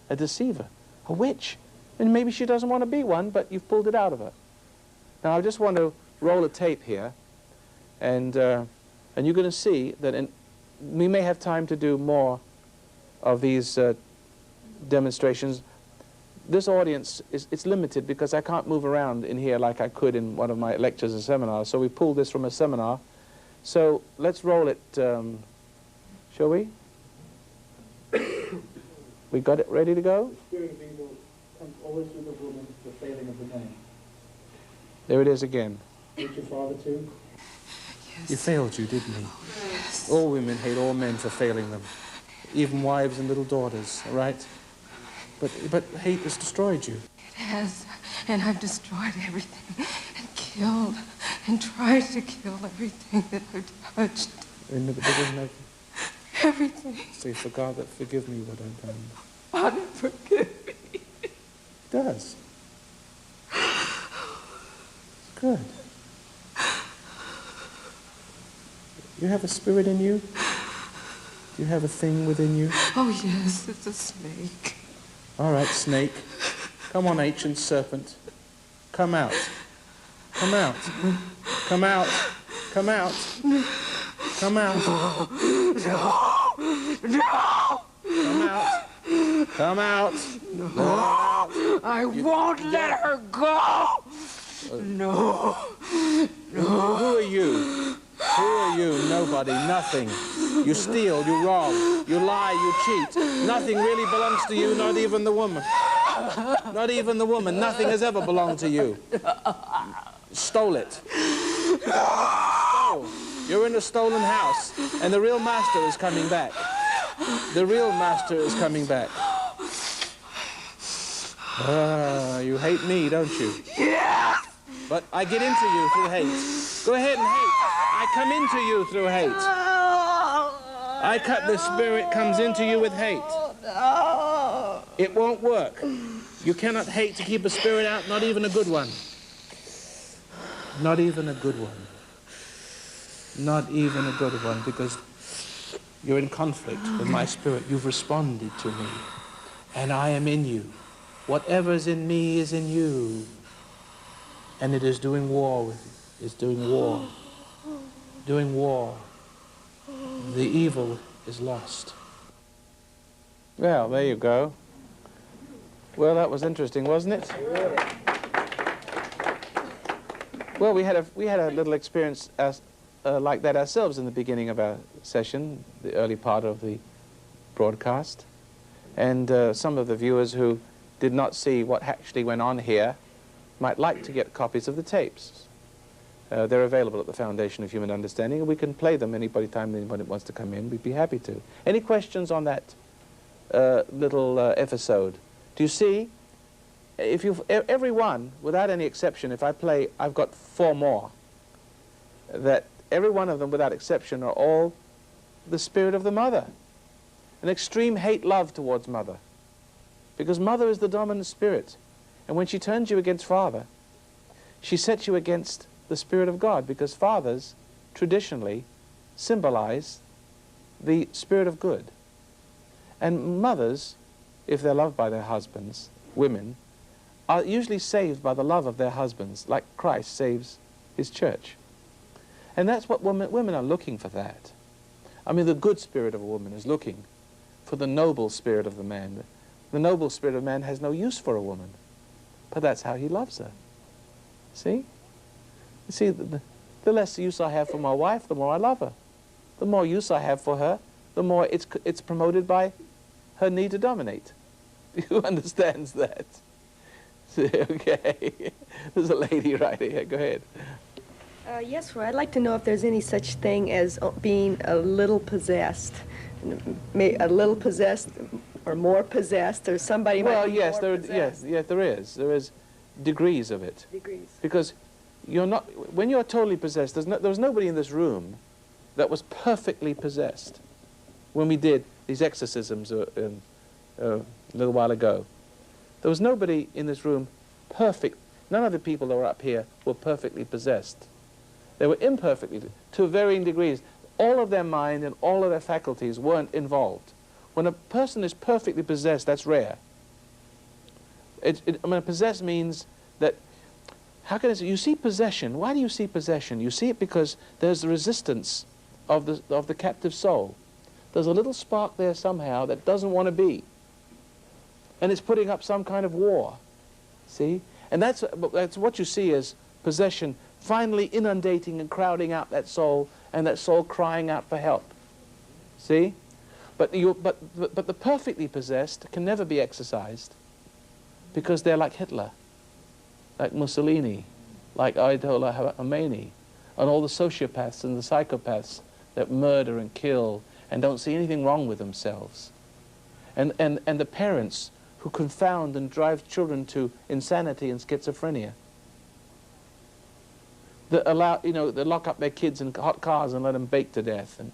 a deceiver, a witch. And maybe she doesn't want to be one, but you've pulled it out of her. Now I just want to roll a tape here, and you're going to see that we may have time to do more of these demonstrations. This audience, it's limited because I can't move around in here like I could in one of my lectures or seminars, so we pulled this from a seminar. So let's roll it, shall we? We got it ready to go? The spirit of evil comes always through the woman, the failing of the man. There it is again. Hate your father too? Yes. He failed you, didn't he? Yes. All women hate all men for failing them, even wives and little daughters, all right? But hate has destroyed you. It has, and I've destroyed everything, and killed, and tried to kill everything that I've touched. In the beginning of Everything. say, for God, that forgive me what I've done. Father, forgive me. It does. Good. You have a spirit in you? Do you have a thing within you? Oh, yes, it's a snake. All right, snake. Come on, ancient serpent. Come out. Come out. Come out. Come out. Come out. No. No. Come out. Come out. No. I won't let her go. No. No. Who are you? Who are you? Nobody. Nothing. You steal, you rob, you lie, you cheat. Nothing really belongs to you, not even the woman. Not even the woman. Nothing has ever belonged to you. Stole it. Stole. You're in a stolen house, and the real master is coming back. The real master is coming back. You hate me, don't you? Yeah. But I get into you through hate. Go ahead and hate. I come into you through hate. The spirit comes into you with hate. It won't work. You cannot hate to keep a spirit out, not even a good one. Not even a good one. Not even a good one, because you're in conflict with my spirit. You've responded to me, and I am in you. Whatever's in me is in you, and it is doing war with you. It's doing war. Doing war. The evil is lost. Well, there you go. Well, that was interesting, wasn't it? Well, we had a little experience like that ourselves in the beginning of our session, the early part of the broadcast. And some of the viewers who did not see what actually went on here might like to get copies of the tapes. They're available at the Foundation of Human Understanding, and we can play them anytime anybody wants to come in. We'd be happy to. Any questions on that little episode? Do you see? If every one, without any exception, if I play, I've got 4 more, that every one of them, without exception, are all the spirit of the mother. An extreme hate-love towards mother. Because mother is the dominant spirit. And when she turns you against father, she sets you against the Spirit of God, because fathers traditionally symbolize the Spirit of good. And mothers, if they're loved by their husbands, women, are usually saved by the love of their husbands, like Christ saves his church. And that's what women are looking for that. I mean, the good spirit of a woman is looking for the noble spirit of the man, The noble spirit of man has no use for a woman, but that's how he loves her. See? You see, the less use I have for my wife, the more I love her. The more use I have for her, the more it's promoted by her need to dominate. Who understands that? Okay. There's a lady right here. Go ahead. Yes, Roy, I'd like to know if there's any such thing as being a little possessed. A little possessed or more possessed, or somebody might be yes, more possessed. yes, there is. There is degrees of it. Degrees. Because you're not, when you're totally possessed, there was nobody in this room that was perfectly possessed when we did these exorcisms a little while ago. There was nobody in this room perfect. None of the people that were up here were perfectly possessed. They were imperfectly, to varying degrees. All of their mind and all of their faculties weren't involved. When a person is perfectly possessed, that's rare. I mean, possessed means that, how can I say, you see possession. Why do you see possession? You see it because there's the resistance of the captive soul. There's a little spark there somehow that doesn't want to be. And it's putting up some kind of war. See? And that's what you see as possession finally inundating and crowding out that soul, and that soul crying out for help. See? But the perfectly possessed can never be exorcised, because they're like Hitler, like Mussolini, like Ayatollah Khomeini, and all the sociopaths and the psychopaths that murder and kill and don't see anything wrong with themselves. And the parents who confound and drive children to insanity and schizophrenia. That they lock up their kids in hot cars and let them bake to death, and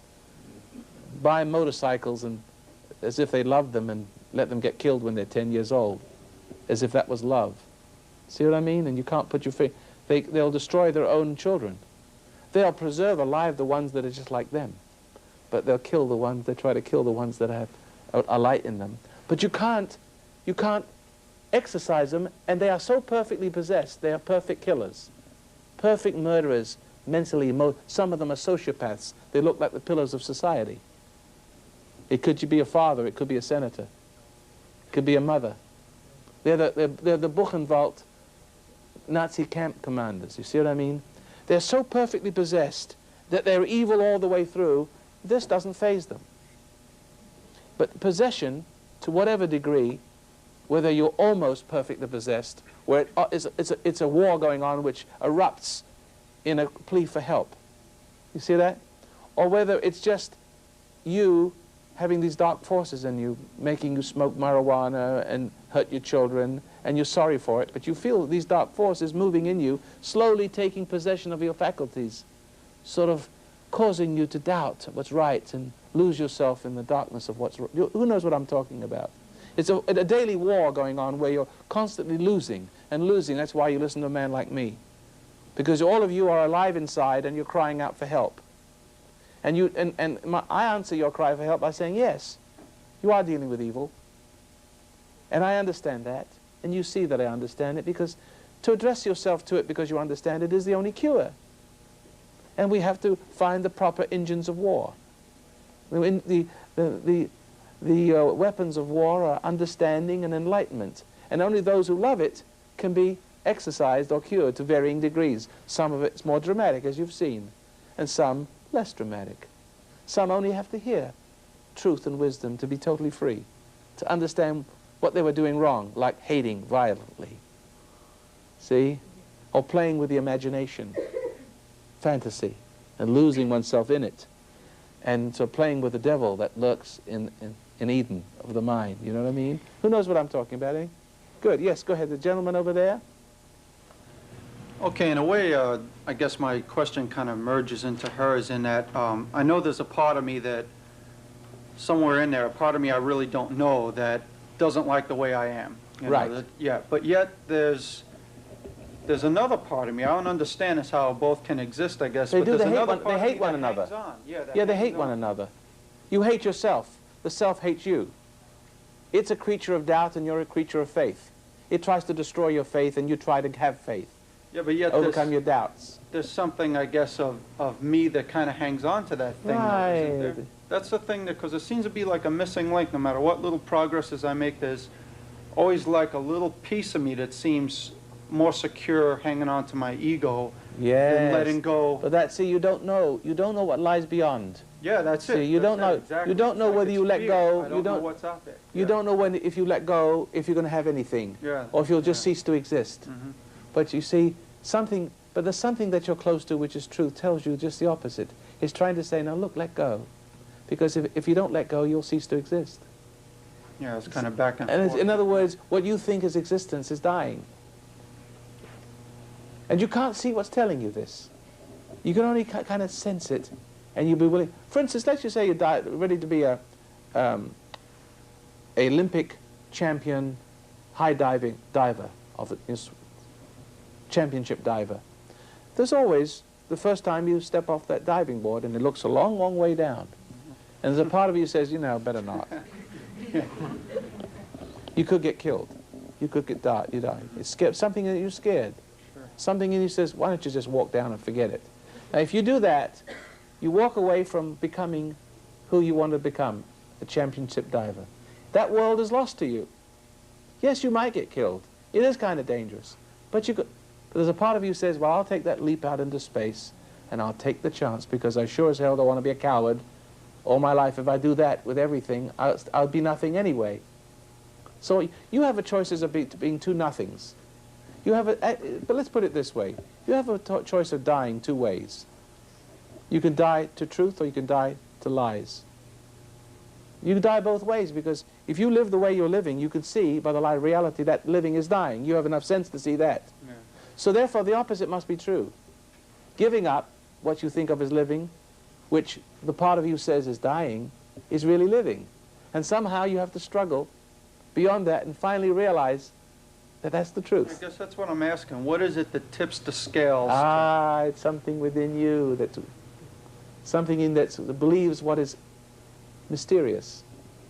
buy motorcycles and as if they loved them, and let them get killed when they're 10 years old, as if that was love. See what I mean? And you can't put your faith. They'll destroy their own children. They'll preserve alive the ones that are just like them, but they'll kill the ones. They try to kill the ones that have a light in them. But you can't exorcise them, and they are so perfectly possessed. They are perfect killers, perfect murderers, mentally. Some of them are sociopaths. They look like the pillars of society. It could be a father. It could be a senator. It could be a mother. They're the Buchenwald Nazi camp commanders. You see what I mean? They're so perfectly possessed that they're evil all the way through. This doesn't faze them. But possession, to whatever degree, whether you're almost perfectly possessed, where it's a war going on which erupts in a plea for help. You see that? Or whether it's just you having these dark forces in you, making you smoke marijuana and hurt your children, and you're sorry for it, but you feel these dark forces moving in you, slowly taking possession of your faculties, sort of causing you to doubt what's right and lose yourself in the darkness of what's wrong. Who knows what I'm talking about? It's a daily war going on where you're constantly losing and losing. That's why you listen to a man like me, because all of you are alive inside and you're crying out for help. And I answer your cry for help by saying, yes, you are dealing with evil. And I understand that. And you see that I understand it, because to address yourself to it because you understand it is the only cure. And we have to find the proper engines of war. The weapons of war are understanding and enlightenment. And only those who love it can be exercised or cured to varying degrees. Some of it's more dramatic, as you've seen, and some less dramatic. Some only have to hear truth and wisdom to be totally free, to understand what they were doing wrong, like hating violently, see? Or playing with the imagination, fantasy, and losing oneself in it. And so playing with the devil that lurks in Eden of the mind, you know what I mean? Who knows what I'm talking about, eh? Good, yes, go ahead, the gentleman over there. Okay, in a way, I guess my question kind of merges into hers in that I know there's a part of me that, somewhere in there, a part of me I really don't know that doesn't like the way I am. You know, Right. Yeah, but yet there's another part of me. I don't understand this, how both can exist, I guess. They but do, there's they another hate part of one me that another. hangs on. Yeah, they hate hangs one on. another. You hate yourself. The self hates you. It's a creature of doubt and you're a creature of faith. It tries to destroy your faith and you try to have faith. Yeah, but yet overcome your doubts. There's something, I guess, of me that kind of hangs on to that thing. though, isn't there? Right. That's the thing, because it seems to be like a missing link. No matter what little progresses I make, there's always like a little piece of me that seems more secure hanging on to my ego than letting go. But that, see, you don't know what lies beyond. Yeah, that's it. See, you don't know. Exactly. You don't know whether you let go. I don't know what's out there. You don't know when, if you let go, if you're going to have anything, or if you'll just cease to exist. But you see, something. But there's something that you're close to, which is truth, tells you just the opposite. It's trying to say, now look, let go, because if you don't let go, you'll cease to exist. Yeah, it's kind of back and And forth. in other words, what you think is existence is dying. And you can't see what's telling you this. You can only kind of sense it, and you'll be willing. For instance, let's just say you're ready to be a Olympic champion high diving diver, championship diver. There's always the first time you step off that diving board, and it looks a long, long way down. And there's a part of you says, you know, better not. You could get killed. You could get you die. It's scared. Something that you're scared. Something in you says, why don't you just walk down and forget it? Now, if you do that, you walk away from becoming who you want to become, a championship diver. That world is lost to you. Yes, you might get killed. It is kind of dangerous. But there's a part of you says, well, I'll take that leap out into space, and I'll take the chance, because I sure as hell don't want to be a coward all my life. If I do that with everything, I'll be nothing anyway. So you have a choice of being two nothings. You have but let's put it this way. You have a choice of dying two ways. You can die to truth, or you can die to lies. You die both ways, because if you live the way you're living, you can see by the light of reality that living is dying. You have enough sense to see that. Yeah. So therefore, the opposite must be true. Giving up what you think of as living, which the part of you says is dying, is really living. And somehow you have to struggle beyond that and finally realize that that's the truth. I guess that's what I'm asking. What is it that tips the scales? It's something within you something in that believes what is mysterious,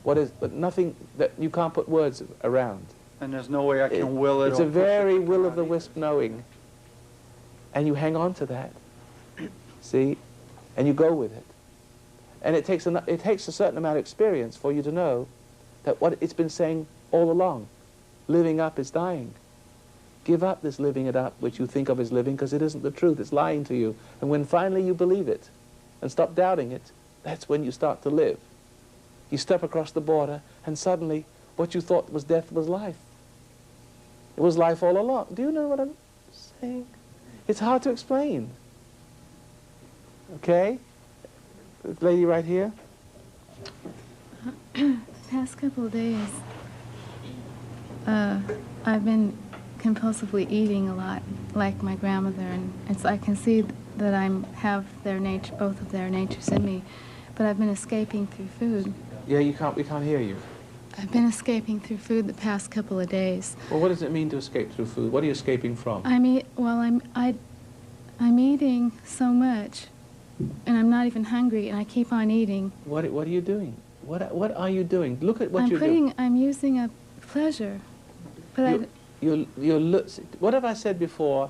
but nothing that you can't put words around. And there's no way I can will it. It's a very will-of-the-wisp knowing, and you hang on to that. See, and you go with it, and it takes a certain amount of experience for you to know that what it's been saying all along. Living up is dying. Give up this living it up, which you think of as living, because it isn't the truth. It's lying to you. And when finally you believe it and stop doubting it, that's when you start to live. You step across the border, and suddenly what you thought was death was life. It was life all along. Do you know what I'm saying? It's hard to explain. Okay? This lady right here. The past couple of days, I've been compulsively eating a lot, like my grandmother, and I can see that I have both of their natures in me, but I've been escaping through food. Yeah, we can't hear you. I've been escaping through food the past couple of days. Well, what does it mean to escape through food? What are you escaping from? I'm eating so much, and I'm not even hungry, and I keep on eating. What are you doing? What are you doing? Look at what you're doing. I'm using up pleasure, but what have I said before?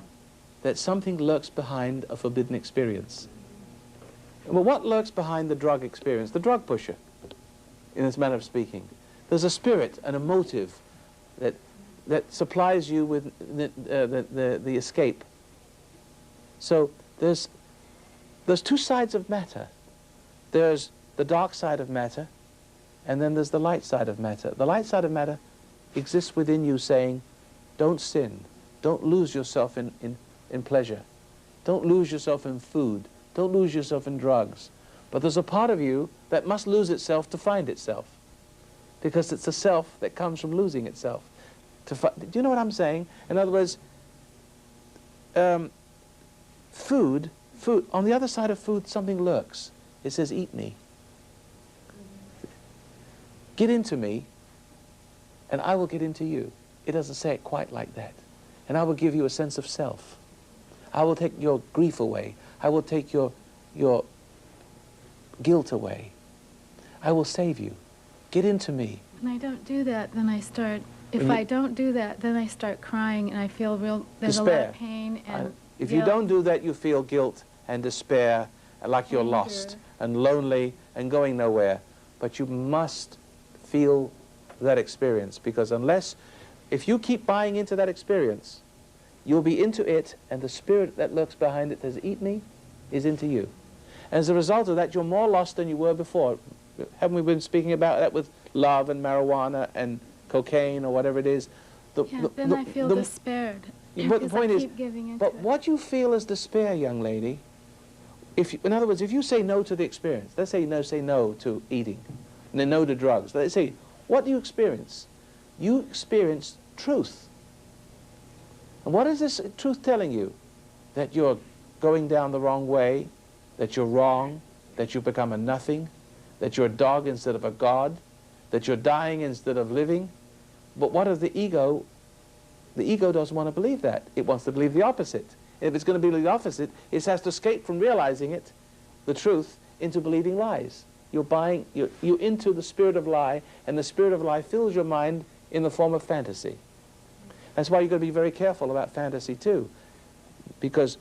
That something lurks behind a forbidden experience. Well, what lurks behind the drug experience? The drug pusher, in this manner of speaking. There's a spirit and a motive that supplies you with the escape. So there's two sides of matter. There's the dark side of matter, and then there's the light side of matter. The light side of matter exists within you saying, don't sin, don't lose yourself in pleasure, don't lose yourself in food, don't lose yourself in drugs. But there's a part of you that must lose itself to find itself, because it's the self that comes from losing itself. Do you know what I'm saying? In other words, food, on the other side of food, something lurks. It says, eat me. Get into me, and I will get into you. It doesn't say it quite like that. And I will give you a sense of self. I will take your grief away. I will take your guilt away. I will save you. Get into me. when I don't do that, then I start, if I don't do that, then I start crying and I feel there's despair. a lot of pain and If you don't do that, you feel guilt and despair, and like you're lost and lonely and going nowhere. But you must feel that experience, because unless If you keep buying into that experience, you'll be into it, and the spirit that lurks behind it says, eat me, is into you. And as a result of that, you're more lost than you were before. Haven't we been speaking about that with love and marijuana and cocaine or whatever it is? Then I feel despaired. But the point is, giving into but what you feel is despair, young lady. In other words, if you say no to the experience, let's say no to eating, and then no to drugs. Let's say, what do you experience? You experience truth. And what is this truth telling you? That you're going down the wrong way, that you're wrong, that you've become a nothing, that you're a dog instead of a god, that you're dying instead of living. But what of the ego? The ego doesn't want to believe that. It wants to believe the opposite. If it's going to believe the opposite, it has to escape from realizing it, the truth, into believing lies. You're into the spirit of lie, and the spirit of lie fills your mind in the form of fantasy. That's why you've got to be very careful about fantasy too, because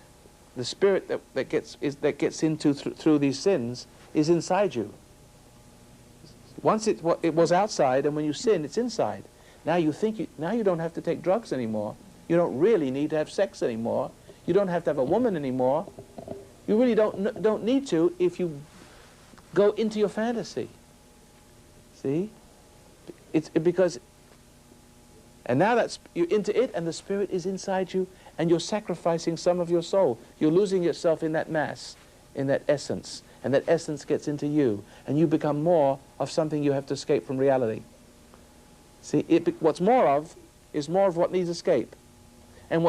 the spirit that gets into through these sins is inside you. Once it was outside, and when you sin, it's inside. Now you don't have to take drugs anymore. You don't really need to have sex anymore. You don't have to have a woman anymore. You really don't need to if you go into your fantasy. See? And now you're into it, and the spirit is inside you, and you're sacrificing some of your soul. You're losing yourself in that mass, in that essence, and that essence gets into you, and you become more of something you have to escape from reality. See, what's more of is more of what needs escape. And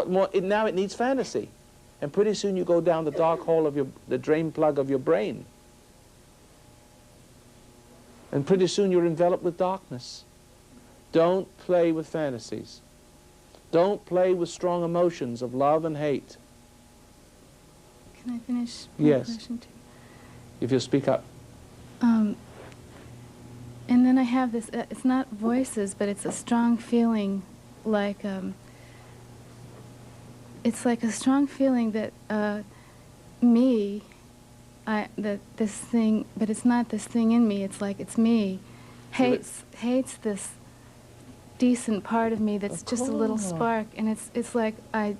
now it needs fantasy. And pretty soon you go down the dark hole of the drain plug of your brain. And pretty soon you're enveloped with darkness. Don't play with fantasies. Don't play with strong emotions of love and hate. Can I finish? Yes. Question too? If you'll speak up. And then I have this, it's not voices, but it's a strong feeling, like, it's like a strong feeling that that this thing, but it's not this thing in me, it's like it's me, hates this decent part of me that's just a little spark, and it's like I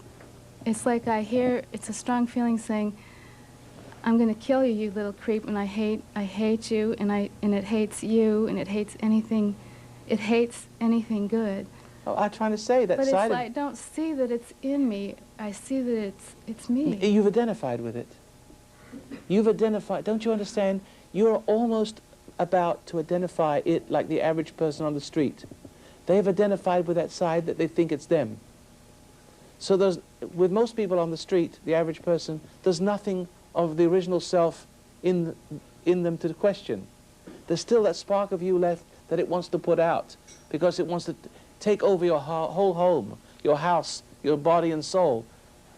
hear, it's a strong feeling saying, I'm going to kill you, you little creep, and I hate you, and it hates you, and it hates anything good. Oh, I'm trying to say that but side it's like, I don't see that it's in me. I see that it's me. You've identified with it. You've identified. Don't you understand? You're almost about to identify it like the average person on the street. They've identified with that side that they think it's them. So with most people on the street, the average person, there's nothing of the original self in them to question. There's still that spark of you left that it wants to put out, because it wants to take over your whole home, your house, your body and soul.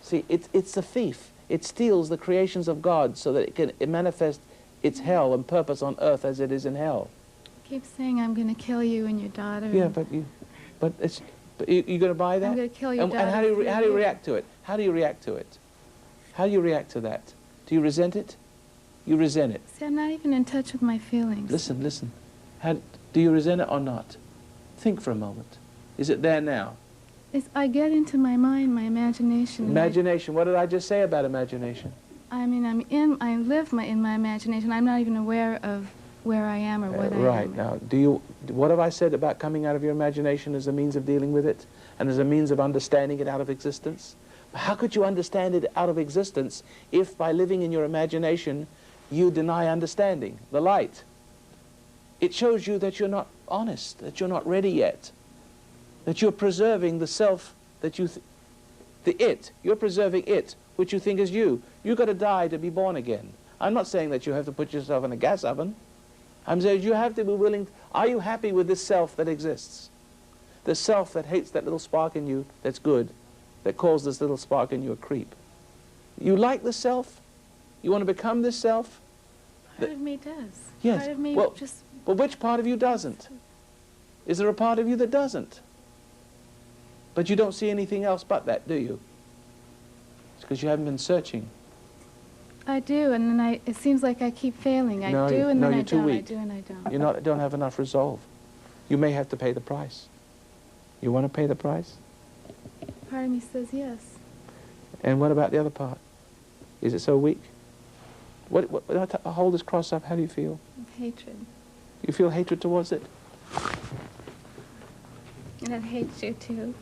See, it's a thief. It steals the creations of God so that it can manifest its hell and purpose on earth as it is in hell. Keep saying, I'm going to kill you and your daughter. Yeah, but you're going to buy that? I'm going to kill your daughter. And how do you react to it? How do you react to it? How do you react to that? Do you resent it? You resent it. See, I'm not even in touch with my feelings. Listen. Do you resent it or not? Think for a moment. Is it there now? I get into my mind, my imagination. Imagination. What did I just say about imagination? I mean, I live in my imagination. I'm not even aware of where I am or what I am. Right. Now, what have I said about coming out of your imagination as a means of dealing with it and as a means of understanding it out of existence? How could you understand it out of existence if by living in your imagination you deny understanding, the light? It shows you that you're not honest, that you're not ready yet, that you're preserving the self that you're preserving it, which you think is you. You've got to die to be born again. I'm not saying that you have to put yourself in a gas oven. I'm saying you have to be willing. Are you happy with this self that exists? The self that hates that little spark in you that's good, that calls this little spark in you a creep. You like the self? You want to become this self? Part of me does. Yes. Part of me well, just... But which part of you doesn't? Is there a part of you that doesn't? But you don't see anything else but that, do you? It's because you haven't been searching. I do, and then it seems like I keep failing. I No, do, and no, then I you're too don't. weak. I do, and I don't. You don't have enough resolve. You may have to pay the price. You want to pay the price? Part of me says yes. And what about the other part? Is it so weak? When I hold this cross up, how do you feel? Hatred. You feel hatred towards it? And it hates you too.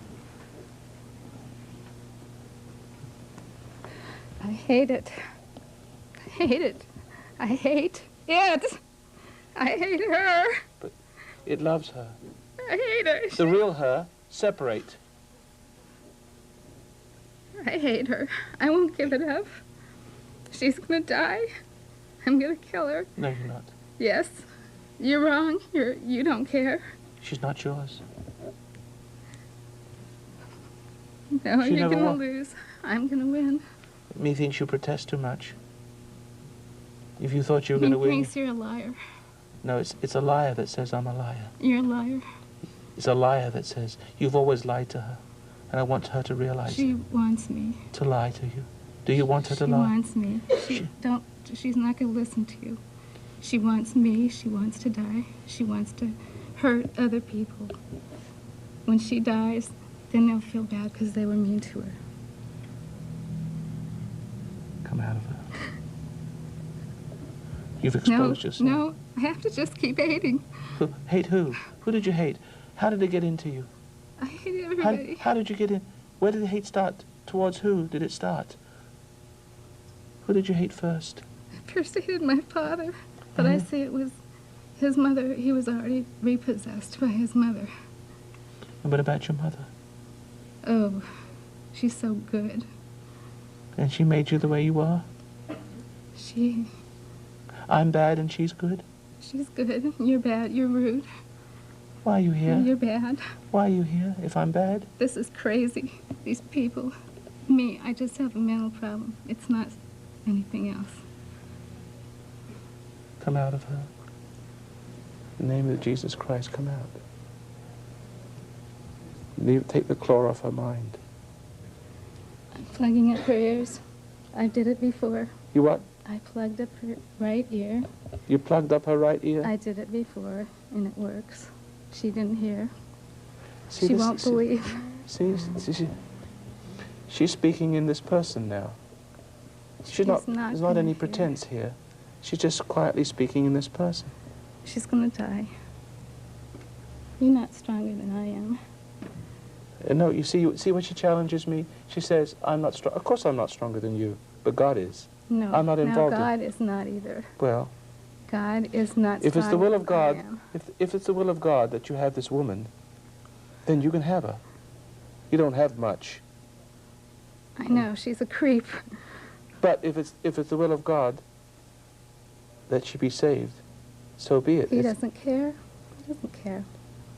I hate it. I hate it. I hate it. I hate her. But it loves her. I hate her. The real her, separate. I hate her. I won't give it up. She's gonna die. I'm gonna kill her. No, you're not. Yes. You're wrong. You don't care. She's not yours. No, She you're never gonna wa- lose. I'm gonna win. Methinks you protest too much. If you thought you were going to win... Methinks you're a liar. No, it's a liar that says I'm a liar. You're a liar. It's a liar that says you've always lied to her. And I want her to realize She wants me. to lie to you. Do you want her to She lie? wants me. She's not gonna listen to you. She wants me. She wants to die. She wants to hurt other people. When she dies, then they'll feel bad because they were mean to her. Come out of her. You've exposed yourself. No, I have to just keep hating. Hate who? Who did you hate? How did it get into you? I hate everybody. How did you get in? Where did the hate start? Towards who did it start? Who did you hate first? I first hated my father, but I see it was his mother. He was already repossessed by his mother. And what about your mother? Oh, she's so good. And she made you the way you are? I'm bad and she's good? She's good. You're bad. You're rude. Why are you here? You're bad. Why are you here if I'm bad? This is crazy. These people. Me, I just have a mental problem. It's not anything else. Come out of her. In the name of Jesus Christ, come out. Take the claw off her mind. I'm plugging up her ears. I did it before. You what? I plugged up her right ear. You plugged up her right ear? I did it before, and it works. She didn't hear. See, She won't believe. She's speaking in this person now. There's not gonna any hear. pretense here. She's just quietly speaking in this person. She's gonna die. You're not stronger than I am. No, you see when she challenges me, she says, I'm not strong. Of course I'm not stronger than you, but God is. No, I'm not involved no, God is not either. Well, God is not if it's the will of stronger God, than I am. if it's the will of God that you have this woman, then you can have her. You don't have much. I know, she's a creep. But if it's the will of God that she be saved, so be it. He doesn't care. He doesn't care.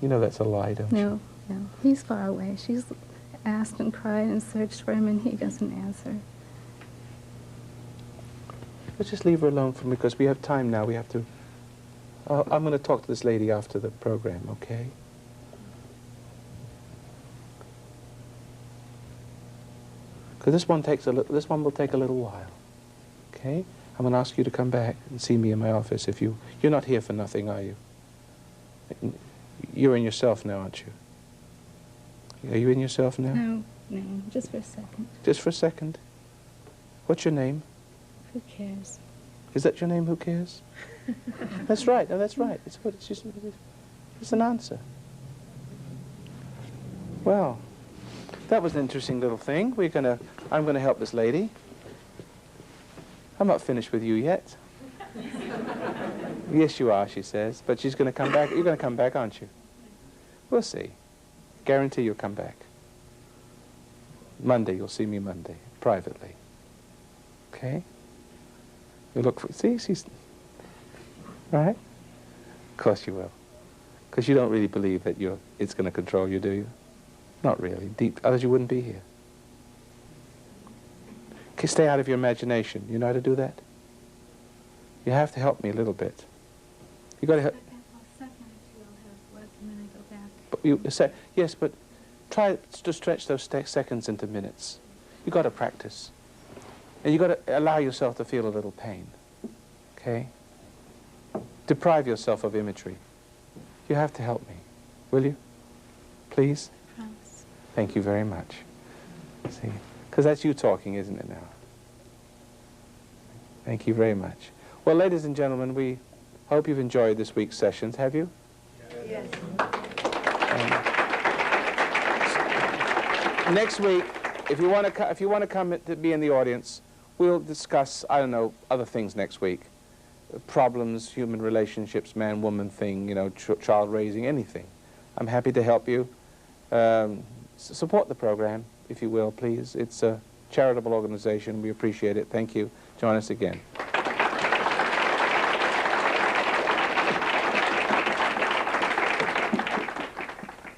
You know that's a lie, don't you? No, no. He's far away. She's asked and cried and searched for him, and he doesn't answer. Let's just leave her alone for me because we have time now. We have to... I'm going to talk to this lady after the program, okay? Because this one will take a little while, okay? I'm going to ask you to come back and see me in my office if you're not here for nothing, are you? You're in yourself now, aren't you? Are you in yourself now? No, no, just for a second. Just for a second. What's your name? Who cares? Is that your name, who cares? That's right, no, that's right. It's good, it's an answer. Well, that was an interesting little thing. I'm gonna help this lady. I'm not finished with you yet. Yes, you are, she says, but she's gonna come back. You're gonna come back, aren't you? We'll see. Guarantee you'll come back. Monday, you'll see me Monday, privately. Okay? You look for, see, she's, right? Of course you will. Because you don't really believe that it's going to control you, do you? Not really. Deep, otherwise you wouldn't be here. Okay, stay out of your imagination. You know how to do that? You have to help me a little bit. You got to help. Yes, but try to stretch those seconds into minutes. You got to practice. And you got to allow yourself to feel a little pain, okay? Deprive yourself of imagery. You have to help me, will you? Please? Thank you very much. See, because that's you talking, isn't it now? Thank you very much. Well, ladies and gentlemen, we hope you've enjoyed this week's sessions. Have you? Yes. Next week, if you want to come to be in the audience, we'll discuss, I don't know, other things next week. Problems, human relationships, man-woman thing, you know, child raising, anything. I'm happy to help you. Support the program, if you will, please. It's a charitable organization. We appreciate it. Thank you. Join us again.